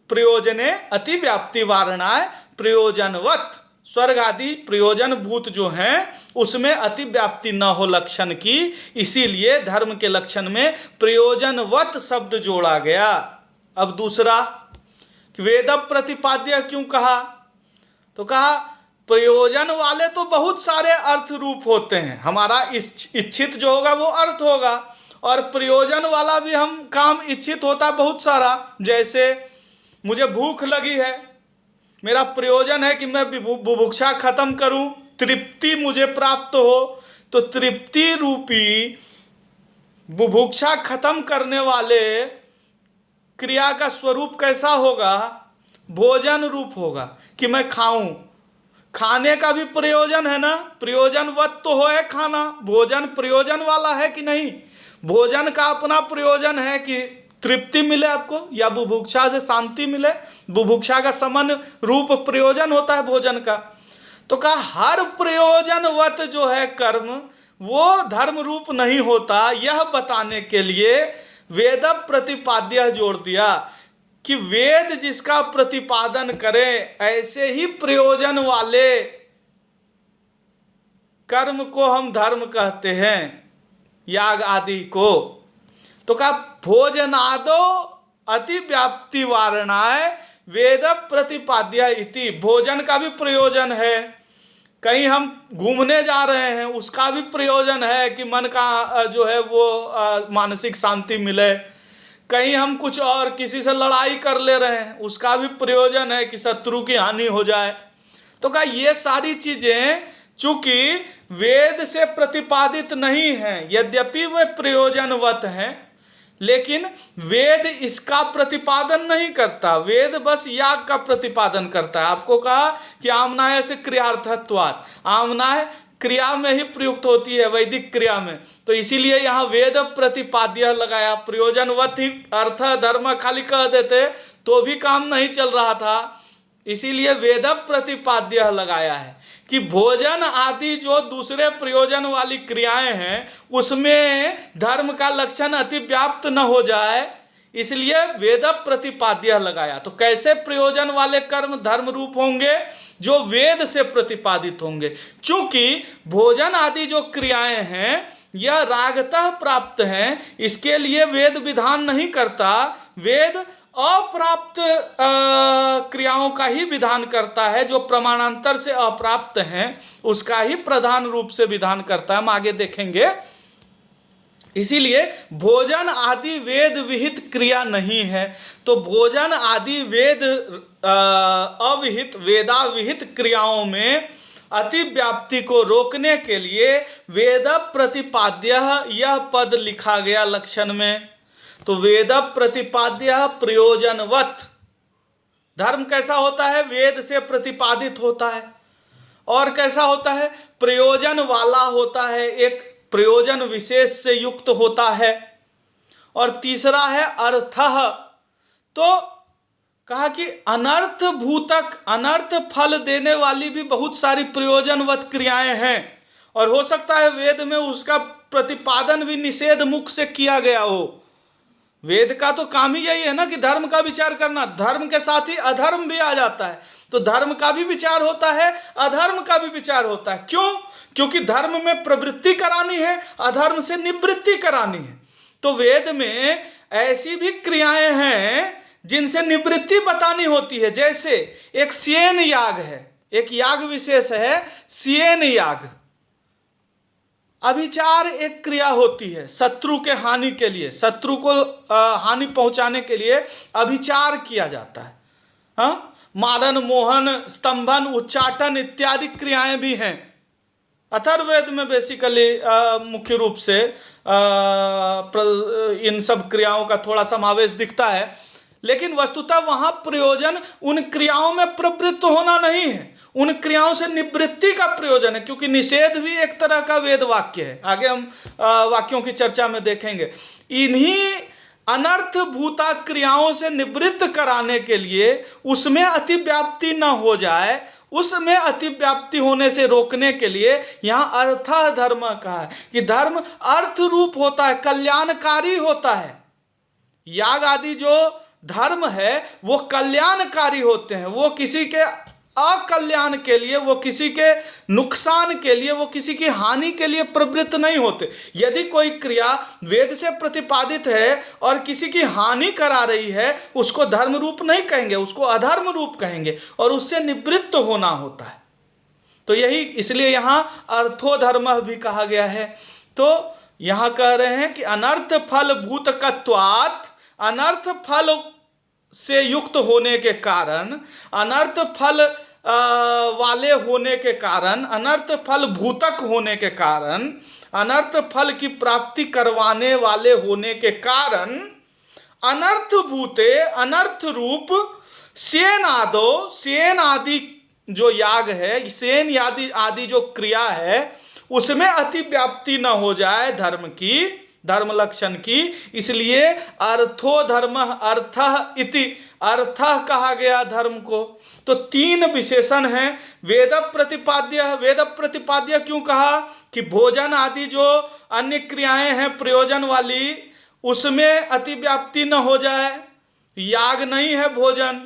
प्रयोजने अतिव्याप्ति वारणाय प्रयोजनवत। स्वर्ग आदि प्रयोजन भूत जो हैं उसमें अतिव्याप्ति न हो लक्षण की, इसीलिए धर्म के लक्षण में प्रयोजनवत शब्द जोड़ा गया। अब दूसरा, वेद प्रतिपाद्य क्यों कहा? तो कहा प्रयोजन वाले तो बहुत सारे अर्थ रूप होते हैं, हमारा इच्छित जो होगा वो अर्थ होगा, और प्रयोजन वाला भी हम काम इच्छित होता बहुत सारा। जैसे मुझे भूख लगी है, मेरा प्रयोजन है कि मैं बुभुक्षा खत्म करूं, तृप्ति मुझे प्राप्त हो। तो तृप्ति रूपी बुभुक्षा खत्म करने वाले क्रिया का स्वरूप कैसा होगा? भोजन रूप होगा, कि मैं खाऊं। खाने का भी प्रयोजन है ना, प्रयोजनवत तो हो है खाना। भोजन प्रयोजन वाला है कि नहीं? भोजन का अपना प्रयोजन है कि तृप्ति मिले आपको, या बुभुक्षा से शांति मिले। बुभुक्षा का समन रूप प्रयोजन होता है भोजन का। तो कहा हर प्रयोजनवत जो है कर्म वो धर्म रूप नहीं होता। यह बताने के लिए वेद प्रतिपाद्य जोड़ दिया कि वेद जिसका प्रतिपादन करे, ऐसे ही प्रयोजन वाले कर्म को हम धर्म कहते हैं, याग आदि को। तो कहा भोजनादो अतिव्याप्ति वारणाय वेद प्रतिपाद्य इति। भोजन का भी प्रयोजन है, कहीं हम घूमने जा रहे हैं उसका भी प्रयोजन है कि मन का जो है वो मानसिक शांति मिले। कहीं हम कुछ और किसी से लड़ाई कर ले रहे हैं उसका भी प्रयोजन है कि शत्रु की हानि हो जाए। तो कहा ये सारी चीजें चूंकि वेद से प्रतिपादित नहीं हैं, यद्यपि वे प्रयोजनवत हैं, लेकिन वेद इसका प्रतिपादन नहीं करता। वेद बस याग का प्रतिपादन करता है। आपको कहा कि आमनाय से क्रियार्थत्वात्, आमनाय क्रिया में ही प्रयुक्त होती है वैदिक क्रिया में, तो इसीलिए यहाँ वेद प्रतिपाद्य लगाया। प्रयोजनवत ही अर्थ धर्म खाली कह देते तो भी काम नहीं चल रहा था, इसीलिए वेद प्रतिपाद्य लगाया है कि भोजन आदि जो दूसरे प्रयोजन वाली क्रियाएं हैं उसमें धर्म का लक्षण अतिव्याप्त न हो जाए, इसलिए वेद प्रतिपाद्य लगाया। तो कैसे प्रयोजन वाले कर्म धर्म रूप होंगे? जो वेद से प्रतिपादित होंगे। चूंकि भोजन आदि जो क्रियाएं हैं यह रागतः प्राप्त हैं, इसके लिए वेद विधान नहीं करता। वेद अप्राप्त क्रियाओं का ही विधान करता है, जो प्रमाणांतर से अप्राप्त हैं उसका ही प्रधान रूप से विधान करता है, हम आगे देखेंगे। इसीलिए भोजन आदि वेद विहित क्रिया नहीं है। तो भोजन आदि वेद अविहित वेदाविहित क्रियाओं में अतिव्याप्ति को रोकने के लिए वेद प्रतिपाद्य यह पद लिखा गया लक्षण में। तो वेद प्रतिपाद्य प्रयोजनवत, धर्म कैसा होता है? वेद से प्रतिपादित होता है। और कैसा होता है? प्रयोजन वाला होता है, एक प्रयोजन विशेष से युक्त होता है। और तीसरा है अर्थः। तो कहा कि अनर्थ भूतक, अनर्थ फल देने वाली भी बहुत सारी प्रयोजनवत क्रियाएं हैं, और हो सकता है वेद में उसका प्रतिपादन भी निषेध मुख से किया गया हो। वेद का तो काम ही यही है ना कि धर्म का विचार करना, धर्म के साथ ही अधर्म भी आ जाता है। तो धर्म का भी विचार होता है, अधर्म का भी विचार होता है। क्यों? क्योंकि धर्म में प्रवृत्ति करानी है, अधर्म से निवृत्ति करानी है। तो वेद में ऐसी भी क्रियाएं हैं जिनसे निवृत्ति बतानी होती है। जैसे एक सेन याग है, एक याग विशेष है सेन याग। अभिचार एक क्रिया होती है शत्रु के हानि के लिए, शत्रु को हानि पहुंचाने के लिए अभिचार किया जाता है। हाँ, मारन, मोहन, स्तंभन, उच्चाटन इत्यादि क्रियाएं भी हैं। अथर्ववेद में बेसिकली मुख्य रूप से इन सब क्रियाओं का थोड़ा समावेश दिखता है, लेकिन वस्तुतः वहां प्रयोजन उन क्रियाओं में प्रवृत्त होना नहीं है, उन क्रियाओं से निवृत्ति का प्रयोजन है। क्योंकि निषेध भी एक तरह का वेद वाक्य है, आगे हम वाक्यों की चर्चा में देखेंगे। इन्हीं अनर्थ भूता क्रियाओं से निवृत्त कराने के लिए उसमें अतिव्याप्ति न हो जाए, उसमें अतिव्याप्ति होने से रोकने के लिए यहाँ अर्थः धर्म कहा है कि धर्म अर्थ रूप होता है, कल्याणकारी होता है। याग आदि जो धर्म है वो कल्याणकारी होते हैं, वो किसी के अकल्याण के लिए, वो किसी के नुकसान के लिए, वो किसी की हानि के लिए प्रवृत्त नहीं होते। यदि कोई क्रिया वेद से प्रतिपादित है और किसी की हानि करा रही है, उसको धर्म रूप नहीं कहेंगे, उसको अधर्म रूप कहेंगे, और उससे निवृत्त होना होता है। तो यही इसलिए यहाँ अर्थोधर्म भी कहा गया है। तो यहाँ कह रहे हैं कि अनर्थ फल भूतकत्वात्, अनर्थ फल से युक्त होने के कारण, अनर्थ फल वाले होने के कारण, अनर्थ फल भूतक होने के कारण, अनर्थ फल की प्राप्ति करवाने वाले होने के कारण, अनर्थ भूते, अनर्थ रूप सेन आदो, सेन आदि जो याग है, सेन आदि जो क्रिया है, उसमें अतिव्याप्ति न हो जाए धर्म की, धर्म लक्षण की। इसलिए अर्थो धर्म अर्थः इति, अर्थः कहा गया धर्म को। तो तीन विशेषण हैं। वेद प्रतिपाद्य, वेद प्रतिपाद्य क्यों कहा? कि भोजन आदि जो अन्य क्रियाएं हैं प्रयोजन वाली, उसमें अतिव्याप्ति न हो जाए। याग नहीं है भोजन,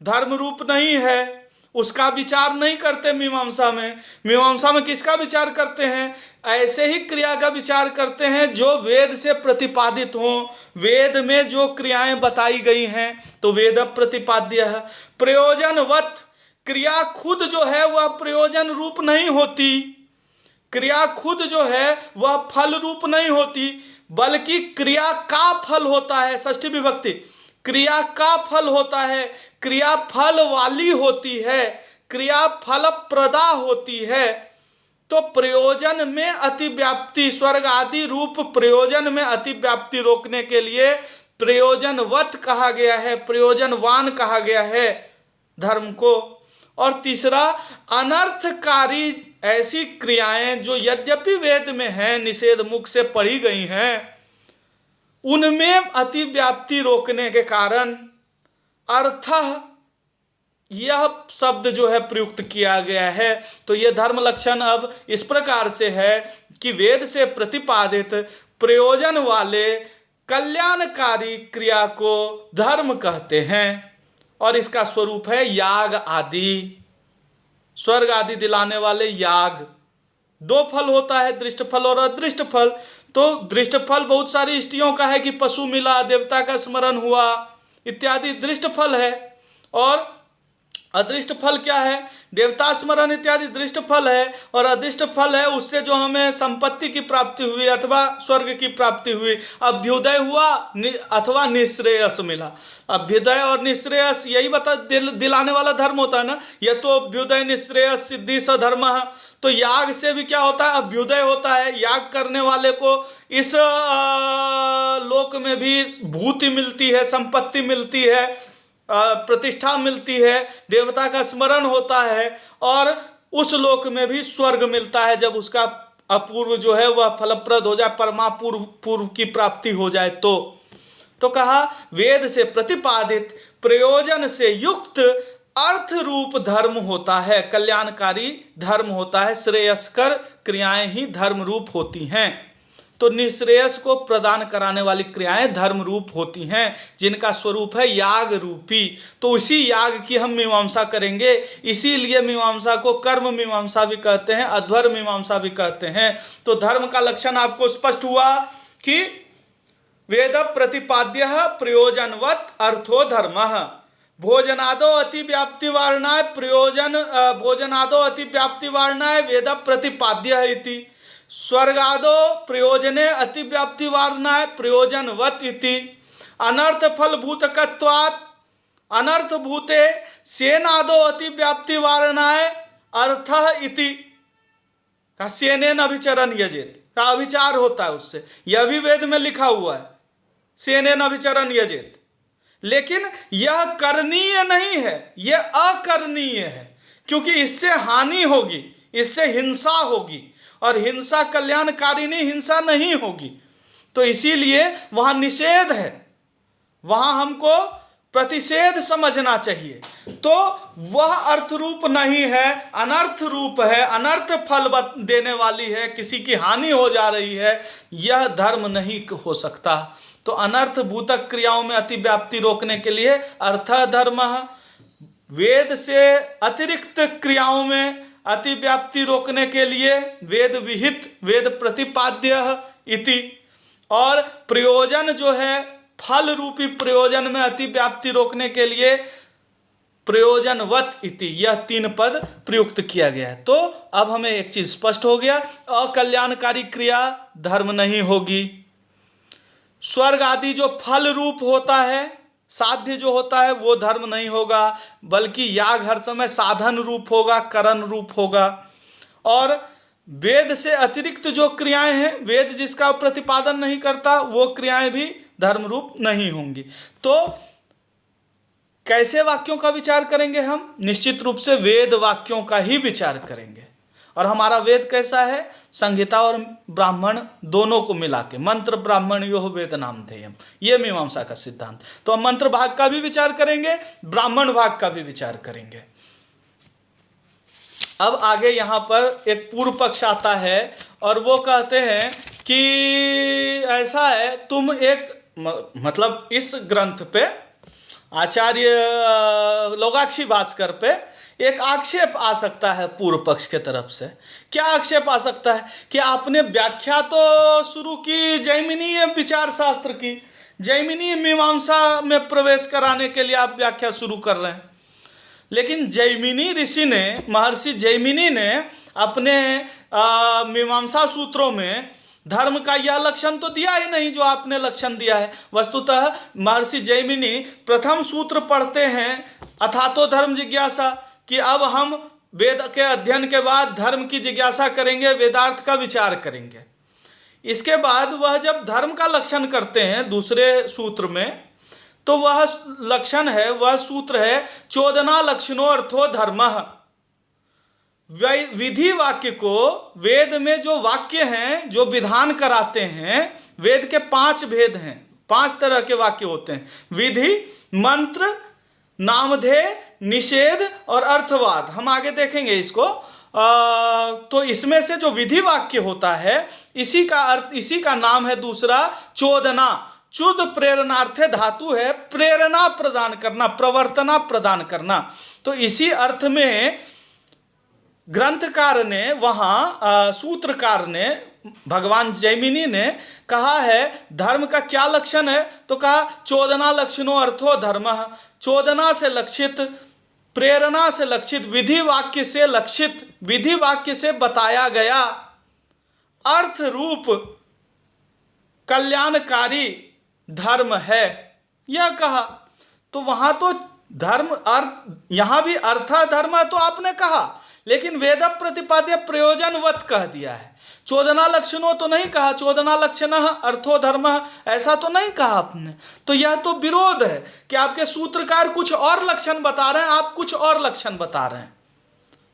धर्म रूप नहीं है, उसका विचार नहीं करते मीमांसा में। मीमांसा में किसका विचार करते हैं? ऐसे ही क्रिया का विचार करते हैं जो वेद से प्रतिपादित हों, वेद में जो क्रियाएं बताई गई हैं। तो वेद प्रतिपाद्य है। प्रयोजनवत क्रिया खुद जो है वह प्रयोजन रूप नहीं होती, क्रिया खुद जो है वह फल रूप नहीं होती, बल्कि क्रिया का फल होता है। षष्ठी विभक्ति, क्रिया का फल होता है, क्रिया फल वाली होती है, क्रिया फल प्रदा होती है। तो प्रयोजन में अतिव्याप्ति, स्वर्ग आदि रूप प्रयोजन में अतिव्याप्ति रोकने के लिए प्रयोजनवत कहा गया है, प्रयोजनवान कहा गया है धर्म को। और तीसरा, अनर्थकारी ऐसी क्रियाएं जो यद्यपि वेद में हैं, निषेध मुख से पढ़ी गई हैं, उनमें अतिव्याप्ति रोकने के कारण अर्थः यह शब्द जो है प्रयुक्त किया गया है। तो यह धर्म लक्षण अब इस प्रकार से है कि वेद से प्रतिपादित प्रयोजन वाले कल्याणकारी क्रिया को धर्म कहते हैं, और इसका स्वरूप है याग आदि, स्वर्ग आदि दिलाने वाले याग। दो फल होता है, दृष्ट फल और अदृष्ट फल। तो दृष्ट फल बहुत सारी इष्टियों का है कि पशु मिला, देवता का स्मरण हुआ इत्यादि दृष्ट फल है, और अदृष्ट फल क्या है? देवता स्मरण इत्यादि दृष्ट फल है, और अदृष्ट फल है उससे जो हमें संपत्ति की प्राप्ति हुई अथवा स्वर्ग की प्राप्ति हुई, अभ्युदय हुआ अथवा निःश्रेयस मिला। अभ्युदय और निःश्रेयस यही दिलाने वाला धर्म होता है ना। यह तो अभ्युदय निःश्रेयस सिद्धि स धर्म है। तो याग से भी क्या होता है? अभ्युदय होता है। याग करने वाले को इस लोक में भी भूति मिलती है, संपत्ति मिलती है, प्रतिष्ठा मिलती है, देवता का स्मरण होता है, और उस लोक में भी स्वर्ग मिलता है जब उसका अपूर्व जो है वह फलप्रद हो जाए, पूर्व की प्राप्ति हो जाए। तो कहा वेद से प्रतिपादित प्रयोजन से युक्त अर्थ रूप धर्म होता है, कल्याणकारी धर्म होता है, श्रेयस्कर क्रियाएं ही धर्म रूप होती हैं। तो निश्रेयस को प्रदान कराने वाली क्रियाएं धर्म रूप होती हैं, जिनका स्वरूप है याग रूपी। तो उसी याग की हम मीमांसा करेंगे, इसीलिए मीमांसा को कर्म मीमांसा भी कहते हैं, अध्वर्म मीमांसा भी कहते हैं। तो धर्म का लक्षण आपको स्पष्ट हुआ कि वेद प्रतिपाद्य प्रयोजनवत् अर्थो धर्मः, भोजनादो अतिव्याप्ति वारणाय भोजनादो अतिव्याप्ति वारणाय वेद प्रतिपाद्य इति, स्वर्गादो प्रयोजने अतिव्याप्ति वारणाय प्रयोजनवत् इति, अनर्थ फलभूतकत्वात् अनर्थभूते सेनादो अतिव्याप्ति वारणाय अर्थः इति, का सेनेन अभिचरण यजेत, का अभिचार होता है उससे, यह भी वेद में लिखा हुआ है, सेनेन अभिचरण यजेत। लेकिन यह करणीय नहीं है, यह अकरणीय है, क्योंकि इससे हानि होगी, इससे हिंसा होगी, और हिंसा कल्याणकारिणी हिंसा नहीं होगी। तो इसीलिए वहां निषेध है, वहां हमको प्रतिषेध समझना चाहिए। तो वह अर्थ रूप नहीं है, अनर्थ रूप है, अनर्थ फल देने वाली है, किसी की हानि हो जा रही है, यह धर्म नहीं हो सकता। तो अनर्थ भूतक क्रियाओं में अतिव्याप्ति रोकने के लिए अर्थ धर्म, वेद से अतिरिक्त क्रियाओं में अतिव्याप्ति रोकने के लिए वेद विहित वेद प्रतिपाद्य इति, और प्रयोजन जो है फल रूपी प्रयोजन में अतिव्याप्ति रोकने के लिए प्रयोजनवत् इति, यह 3 पद प्रयुक्त किया गया है। तो अब हमें एक चीज स्पष्ट हो गया, अकल्याणकारी क्रिया धर्म नहीं होगी। स्वर्ग आदि जो फल रूप होता है, साध्य जो होता है, वो धर्म नहीं होगा, बल्कि याग हर समय साधन रूप होगा, करण रूप होगा। और वेद से अतिरिक्त जो क्रियाएं हैं, वेद जिसका प्रतिपादन नहीं करता, वो क्रियाएं भी धर्म रूप नहीं होंगी। तो कैसे वाक्यों का विचार करेंगे हम? निश्चित रूप से वेद वाक्यों का ही विचार करेंगे। और हमारा वेद कैसा है? संहिता और ब्राह्मण दोनों को मिला के, मंत्र ब्राह्मण यो वेद नामधेयम्, ये मीमांसा का सिद्धांत। तो हम मंत्र भाग का भी विचार करेंगे, ब्राह्मण भाग का भी विचार करेंगे। अब आगे यहाँ पर एक पूर्व पक्ष आता है और वो कहते हैं कि ऐसा है, तुम एक मतलब इस ग्रंथ पे आचार्य लोगाक्षी भास्कर पे एक आक्षेप आ सकता है पूर्व पक्ष के तरफ से। क्या आक्षेप आ सकता है कि आपने व्याख्या तो शुरू की जैमिनीय विचार शास्त्र की, जैमिनीय मीमांसा में प्रवेश कराने के लिए आप व्याख्या शुरू कर रहे हैं, लेकिन जैमिनी ऋषि ने, महर्षि जैमिनी ने अपने मीमांसा सूत्रों में धर्म का यह लक्षण तो दिया ही नहीं जो आपने लक्षण दिया है। वस्तुतः महर्षि जैमिनी प्रथम सूत्र पढ़ते हैं अथातो धर्म जिज्ञासा, कि अब हम वेद के अध्ययन के बाद धर्म की जिज्ञासा करेंगे, वेदार्थ का विचार करेंगे। इसके बाद वह जब धर्म का लक्षण करते हैं दूसरे सूत्र में, तो वह लक्षण है, वह सूत्र है चोदना लक्षणों अर्थो धर्मः। विधि वाक्य को, वेद में जो वाक्य हैं जो विधान कराते हैं, वेद के 5 भेद हैं, 5 तरह के वाक्य होते हैं, विधि, मंत्र, नामधेय, निषेध और अर्थवाद। हम आगे देखेंगे इसको। तो इसमें से जो विधि वाक्य होता है, इसी का अर्थ, इसी का नाम है दूसरा चोदना। चुद प्रेरणार्थे धातु है, प्रेरणा प्रदान करना, प्रवर्तना प्रदान करना। तो इसी अर्थ में ग्रंथकार ने, वहाँ सूत्रकार ने, भगवान जैमिनी ने कहा है धर्म का क्या लक्षण है, तो कहा चोदना लक्षणों अर्थो धर्मः। चोदना से लक्षित, प्रेरणा से लक्षित, विधि वाक्य से लक्षित, विधि वाक्य से बताया गया अर्थ रूप कल्याणकारी धर्म है, यह कहा। तो वहां तो धर्म अर्थ, यहां भी अर्था धर्म तो आपने कहा, लेकिन वेद प्रतिपाद्य प्रयोजनवत कह दिया है। चोदना लक्षणों तो नहीं कहा, चोदना लक्षण अर्थो धर्म, ऐसा तो नहीं कहा आपने। तो यह तो विरोध है कि आपके सूत्रकार कुछ और लक्षण बता रहे हैं, आप कुछ और लक्षण बता रहे हैं।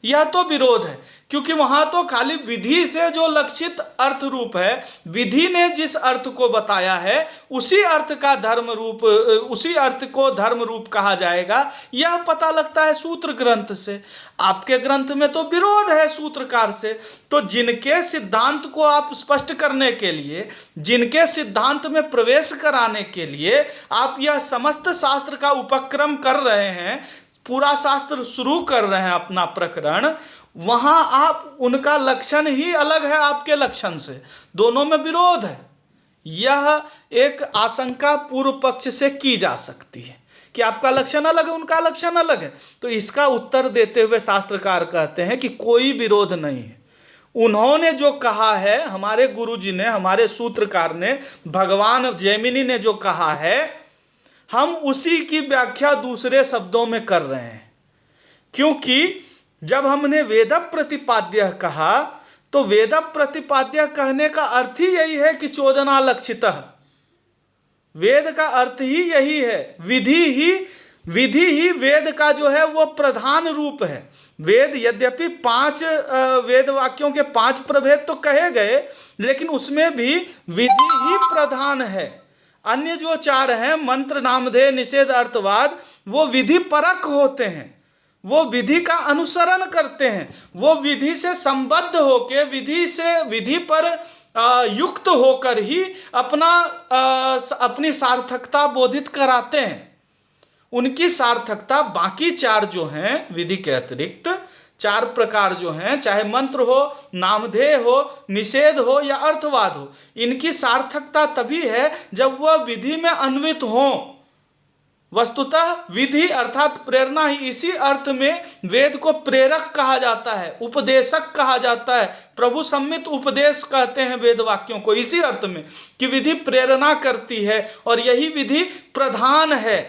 यह तो विरोध है, क्योंकि वहां तो खाली विधि से जो लक्षित अर्थ रूप है, विधि ने जिस अर्थ को बताया है उसी अर्थ का धर्म रूप, उसी अर्थ को धर्म रूप कहा जाएगा, यह पता लगता है सूत्र ग्रंथ से। आपके ग्रंथ में तो विरोध है सूत्रकार से। तो जिनके सिद्धांत को आप स्पष्ट करने के लिए, जिनके सिद्धांत में प्रवेश कराने के लिए आप यह समस्त शास्त्र का उपक्रम कर रहे हैं, पूरा शास्त्र शुरू कर रहे हैं अपना प्रकरण, वहां आप उनका लक्षण ही अलग है आपके लक्षण से, दोनों में विरोध है। यह एक आशंका पूर्व पक्ष से की जा सकती है कि आपका लक्षण अलग है, उनका लक्षण अलग है। तो इसका उत्तर देते हुए शास्त्रकार कहते हैं कि कोई विरोध नहीं है। उन्होंने जो कहा है, हमारे गुरुजी ने, हमारे सूत्रकार ने, भगवान जैमिनी ने जो कहा है, हम उसी की व्याख्या दूसरे शब्दों में कर रहे हैं। क्योंकि जब हमने वेद प्रतिपाद्य कहा तो वेद प्रतिपाद्य कहने का अर्थ ही यही है कि चोदना लक्षितः। वेद का अर्थ ही यही है। विधि ही वेद का जो है वो प्रधान रूप है। वेद यद्यपि 5 वेद वाक्यों के 5 प्रभेद तो कहे गए, लेकिन उसमें भी विधि ही प्रधान है। अन्य जो 4 हैं, मंत्र, नामधेय, निषेध, अर्थवाद, वो विधि परक होते हैं, वो विधि का अनुसरण करते हैं, वो विधि से संबद्ध होकर, विधि पर युक्त होकर ही अपनी सार्थकता बोधित कराते हैं। उनकी सार्थकता बाकी 4 जो हैं विधि के अतिरिक्त 4 प्रकार जो हैं, चाहे मंत्र हो, नामधेय हो, निषेध हो या अर्थवाद हो, इनकी सार्थकता तभी है जब वह विधि में अन्वित हो। वस्तुतः विधि अर्थात प्रेरणा ही, इसी अर्थ में वेद को प्रेरक कहा जाता है, उपदेशक कहा जाता है। प्रभु सम्मित उपदेश कहते हैं वेद वाक्यों को, इसी अर्थ में कि विधि प्रेरणा करती है और यही विधि प्रधान है।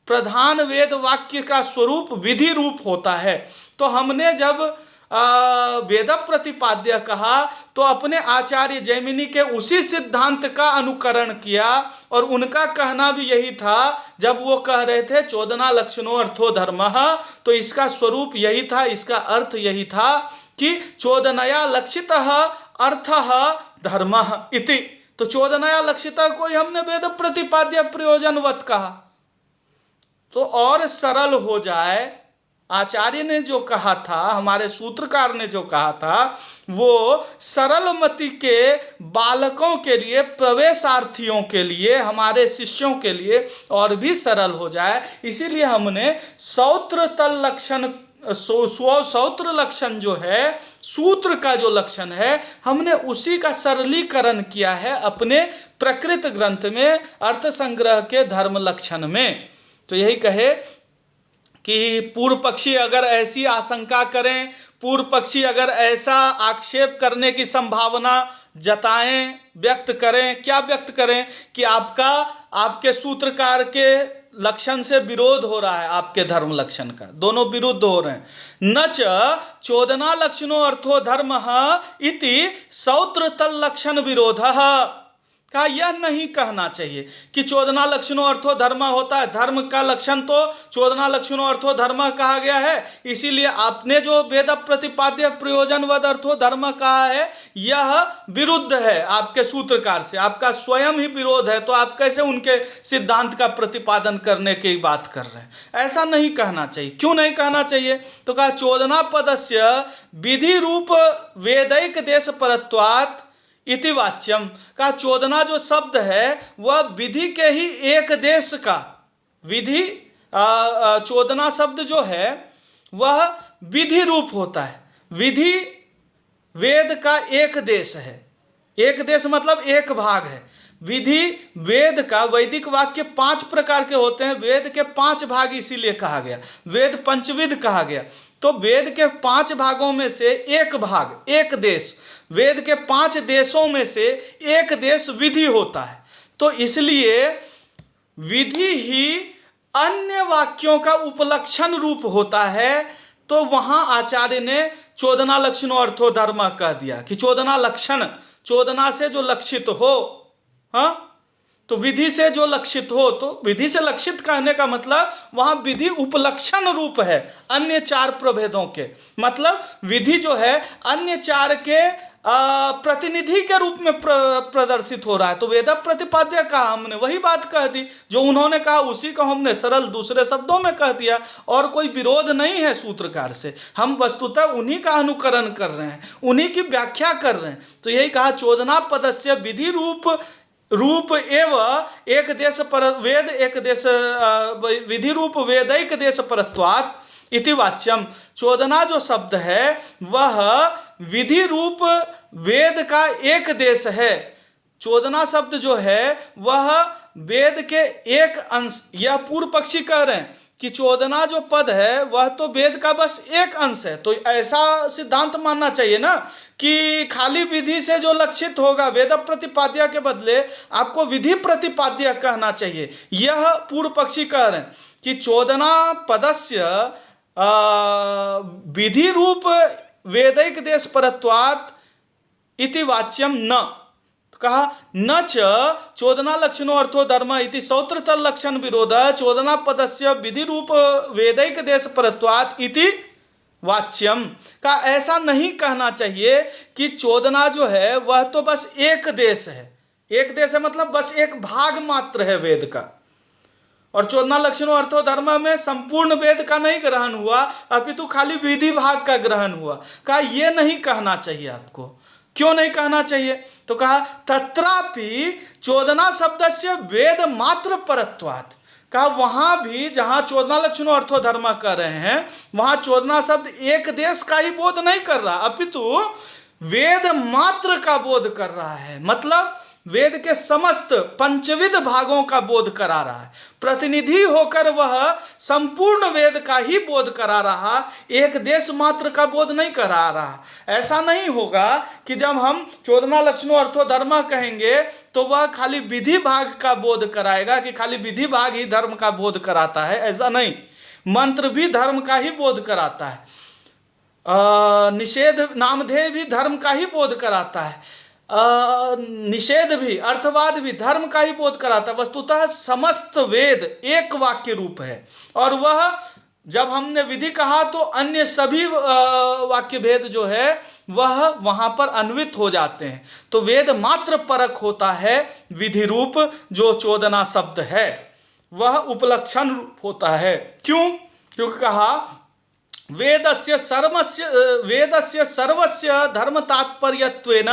प्रधान वेद वाक्य का स्वरूप विधि रूप होता है। तो हमने जब वेद प्रतिपाद्य कहा तो अपने आचार्य जैमिनी के उसी सिद्धांत का अनुकरण किया, और उनका कहना भी यही था। जब वो कह रहे थे चोदना लक्षणो अर्थो धर्मः, तो इसका स्वरूप यही था, इसका अर्थ यही था कि चोदनया लक्षितः अर्थः धर्मः इति। तो चोदनया लक्षितः को हमने वेद प्रतिपाद्य प्रयोजनवत कहा। तो और सरल हो जाए, आचार्य ने जो कहा था, हमारे सूत्रकार ने जो कहा था, वो सरल मति के बालकों के लिए, प्रवेशार्थियों के लिए, हमारे शिष्यों के लिए और भी सरल हो जाए, इसीलिए हमने सौत्र तल लक्षण, सौत्र लक्षण जो है, सूत्र का जो लक्षण है, हमने उसी का सरलीकरण किया है अपने प्रकृत ग्रंथ में, अर्थ संग्रह के धर्म लक्षण में। तो यही कहे कि पूर्व पक्षी अगर ऐसी आशंका करें, पूर्व पक्षी अगर ऐसा आक्षेप करने की संभावना जताएं, व्यक्त करें, क्या व्यक्त करें कि आपके सूत्रकार के लक्षण से विरोध हो रहा है, आपके धर्म लक्षण का, दोनों विरुद्ध हो रहे हैं। न च चोदना लक्षणो अर्थो धर्मः इति सौत्र तल लक्षण विरोधः। का यह नहीं कहना चाहिए कि चोदना लक्षणों अर्थो धर्म होता है, धर्म का लक्षण तो चोदना लक्षणों अर्थो धर्म कहा गया है, इसीलिए आपने जो वेद प्रतिपाद्य प्रयोजनवद अर्थो धर्म कहा है, यह विरुद्ध है आपके सूत्रकार से, आपका स्वयं ही विरोध है। तो आप कैसे उनके सिद्धांत का प्रतिपादन करने की बात कर रहे हैं? ऐसा नहीं कहना चाहिए। क्यों नहीं कहना चाहिए? तो कहा चोदना पदस्य विधि रूप वेदैक देश परत्वात् इति वाच्यम। का चोदना जो शब्द है वह विधि के ही एक देश का, विधि चोदना शब्द जो है वह विधि रूप होता है। विधि वेद का एक देश है, एक देश मतलब एक भाग है। विधि वेद का, वैदिक वाक्य 5 प्रकार के होते हैं, वेद के 5 भाग इसीलिए कहा गया, वेद पंचविध कहा गया। तो वेद के 5 भागों में से एक भाग, एक देश, वेद के 5 देशों में से एक देश विधि होता है। तो इसलिए विधि ही अन्य वाक्यों का उपलक्षण रूप होता है, तो वहां आचार्य ने चोदना लक्षणों अर्थो धर्म कह दिया कि चोदना लक्षण, चोदना से जो लक्षित हो, हाँ, तो विधि से जो लक्षित हो, तो विधि से लक्षित कहने का मतलब वहां विधि उपलक्षण रूप है अन्य चार प्रभेदों के, मतलब विधि जो है अन्य चार के प्रतिनिधि के रूप में प्रदर्शित हो रहा है। तो वेद प्रतिपाद्य कहा हमने, वही बात कह दी जो उन्होंने कहा, उसी को हमने सरल दूसरे शब्दों में कह दिया, और कोई विरोध नहीं है सूत्रकार से। हम वस्तुतः उन्हीं का अनुकरण कर रहे हैं, उन्हीं की व्याख्या कर रहे हैं। तो यही कहा चोदना पदस्य विधि रूप एवं एक देश पर वेद एक देश विधि रूप वेदैक देश परत्वात् इति वाच्यम। चोदना जो शब्द है वह विधि रूप वेद का एक देश है। चोदना शब्द जो है वह वेद के एक अंश, यह पूर्व पक्षी कह रहे हैं कि चोदना जो पद है वह तो वेद का बस एक अंश है। तो ऐसा सिद्धांत मानना चाहिए ना कि खाली विधि से जो लक्षित होगा, वेद प्रतिपाद्य के बदले आपको विधि प्रतिपाद्य कहना चाहिए। यह पूर्व पक्षी कह रहे हैं कि चोदना पदस्य विधि रूप वेदैक देश परत्वात् इति वाच्यम न, कहा न च चोदना लक्षणो अर्थो धर्म इति सौत्रतल लक्षण विरोध चोदना पदस्य विधि रूप वेदैक देश परत्वात् इति वाच्यम, का ऐसा नहीं कहना चाहिए कि चोदना जो है वह तो बस एक देश है। एक देश है मतलब बस एक भाग मात्र है वेद का, और चोदना लक्षणों अर्थो धर्म में संपूर्ण वेद का नहीं ग्रहण हुआ, अपितु खाली विधि भाग का ग्रहण हुआ। कहा यह नहीं कहना चाहिए आपको। क्यों नहीं कहना चाहिए? तो कहा तत्रापि चोदना शब्दस्य वेद मात्र परत्वात्, कहा वहां भी जहां चोदना लक्षणों अर्थो धर्म कर रहे हैं वहां चोदना शब्द एक देश का ही बोध नहीं कर रहा, अपितु वेद मात्र का बोध कर रहा है। मतलब वेद के समस्त पंचविध भागों का बोध करा रहा है। प्रतिनिधि होकर वह संपूर्ण वेद का ही बोध करा रहा, एक देश मात्र का बोध नहीं करा रहा। ऐसा नहीं होगा कि जब हम चोदना लक्षणों अर्थो धर्म कहेंगे तो वह खाली विधि भाग का बोध कराएगा कि खाली विधि भाग ही धर्म का बोध कराता है। ऐसा नहीं, मंत्र भी धर्म का ही बोध कराता है, निषेध नामधेय भी धर्म का ही बोध कराता है, निषेध भी अर्थवाद भी धर्म का ही बोध कराता है। वस्तुतः समस्त वेद एक वाक्य रूप है, और वह जब हमने विधि कहा तो अन्य सभी वाक्य भेद जो है वह वहां पर अन्वित हो जाते हैं। तो वेद मात्र परक होता है विधि रूप जो चोदना शब्द है, वह उपलक्षण रूप होता है। क्यों? क्योंकि कहा वेदस्य सर्वस्य धर्म तात्पर्यत्वेन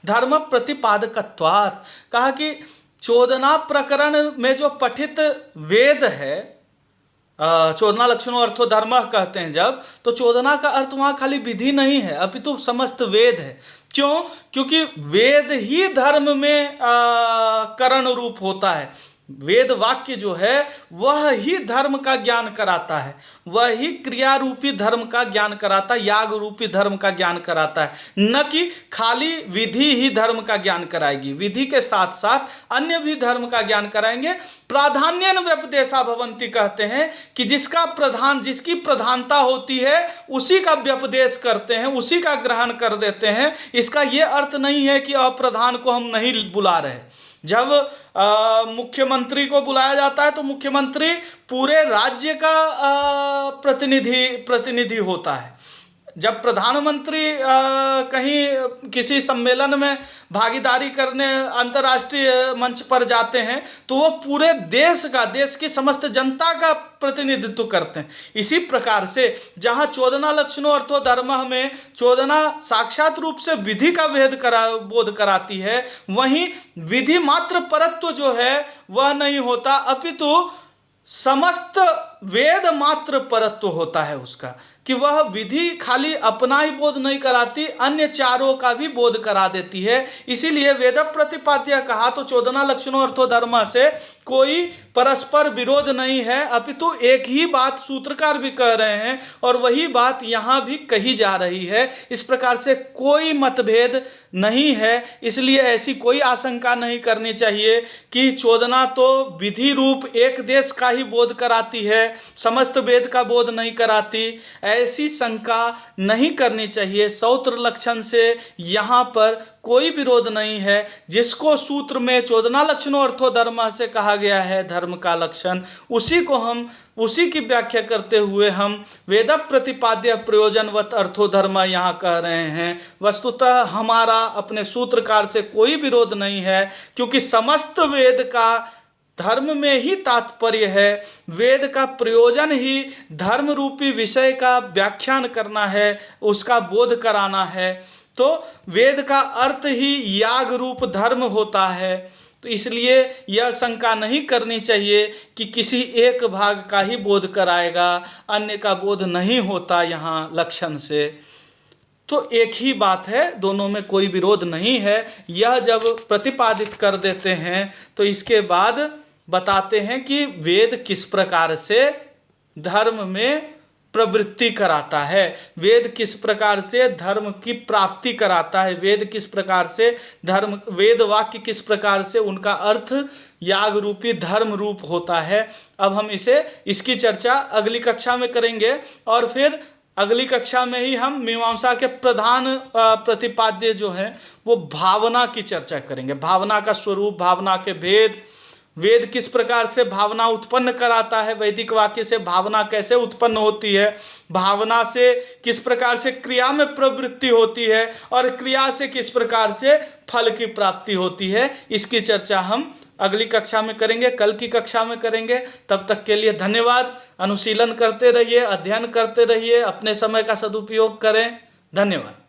धर्म प्रतिपादकत्वात्, कहा कि चोदना प्रकरण में जो पठित वेद है, चोदना लक्षणों अर्थो धर्म कहते हैं जब, तो चोदना का अर्थ वहाँ खाली विधि नहीं है अपितु समस्त वेद है। क्यों? क्योंकि वेद ही धर्म में करण रूप होता है। वेद वाक्य जो है वह ही धर्म का ज्ञान कराता है, वह ही क्रिया रूपी धर्म का ज्ञान कराता है, याग रूपी धर्म का ज्ञान कराता है, न कि खाली विधि ही धर्म का ज्ञान कराएगी। विधि के साथ साथ अन्य भी धर्म का ज्ञान कराएंगे। प्राधान्यन व्यपदेशा भवन्ति कहते हैं कि जिसकी प्रधानता होती है उसी का व्यपदेश करते हैं, उसी का ग्रहण कर देते हैं। इसका यह अर्थ नहीं है कि अप्रधान को हम नहीं बुला रहे। जब मुख्यमंत्री को बुलाया जाता है तो मुख्यमंत्री पूरे राज्य का प्रतिनिधि होता है। जब प्रधानमंत्री कहीं किसी सम्मेलन में भागीदारी करने अंतर्राष्ट्रीय मंच पर जाते हैं तो वो पूरे देश की समस्त जनता का प्रतिनिधित्व करते हैं। इसी प्रकार से जहाँ चोदना लक्षणों अर्थो धर्म में चोदना साक्षात रूप से विधि का बोध कराती है, वहीं विधि मात्र परत्व जो है वह नहीं होता, अपितु समस्त वेद मात्र परत्व होता है उसका, कि वह विधि खाली अपना ही बोध नहीं कराती, अन्य चारों का भी बोध करा देती है। इसीलिए वेद प्रतिपाद्य कहा तो चोदना लक्षणों अर्थो धर्म से कोई परस्पर विरोध नहीं है, अपितु एक ही बात सूत्रकार भी कह रहे हैं और वही बात यहाँ भी कही जा रही है। इस प्रकार से कोई मतभेद नहीं है, इसलिए ऐसी कोई आशंका नहीं करनी चाहिए कि चोदना तो विधि रूप एक देश का ही बोध कराती है, समस्त वेद का बोध नहीं कराती। ऐसी शंका नहीं करनी चाहिए। सौत्र लक्षण से यहाँ पर कोई विरोध नहीं है। जिसको सूत्र में 14 लक्षणों अर्थो धर्म से कहा गया है धर्म का लक्षण, उसी की व्याख्या करते हुए हम वेद प्रतिपाद्य प्रयोजनवत अर्थो धर्म यहाँ कह रहे हैं। वस्तुतः हमारा अपने सूत्रकार से कोई विरोध नहीं है, क्योंकि समस्त वेद का धर्म में ही तात्पर्य है। वेद का प्रयोजन ही धर्म रूपी विषय का व्याख्यान करना है, उसका बोध कराना है। तो वेद का अर्थ ही याग रूप धर्म होता है। तो इसलिए यह शंका नहीं करनी चाहिए कि किसी एक भाग का ही बोध कराएगा, अन्य का बोध नहीं होता यहाँ लक्षण से। तो एक ही बात है, दोनों में कोई विरोध नहीं है। यह जब प्रतिपादित कर देते हैं तो इसके बाद बताते हैं कि वेद किस प्रकार से धर्म में प्रवृत्ति कराता है, वेद किस प्रकार से धर्म की प्राप्ति कराता है, वेद किस प्रकार से वेद वाक्य किस प्रकार से उनका अर्थ याग रूपी धर्म रूप होता है। अब हम इसकी चर्चा अगली कक्षा में करेंगे, और फिर अगली कक्षा में ही हम मीमांसा के प्रधान प्रतिपाद्य जो है वो भावना की चर्चा करेंगे। भावना का स्वरूप, भावना के भेद, वेद किस प्रकार से भावना उत्पन्न कराता है, वैदिक वाक्य से भावना कैसे उत्पन्न होती है, भावना से किस प्रकार से क्रिया में प्रवृत्ति होती है, और क्रिया से किस प्रकार से फल की प्राप्ति होती है। इसकी चर्चा हम अगली कक्षा में करेंगे, कल की कक्षा में करेंगे। तब तक के लिए धन्यवाद। अनुशीलन करते रहिए, अध्ययन करते रहिए, अपने समय का सदुपयोग करें। धन्यवाद।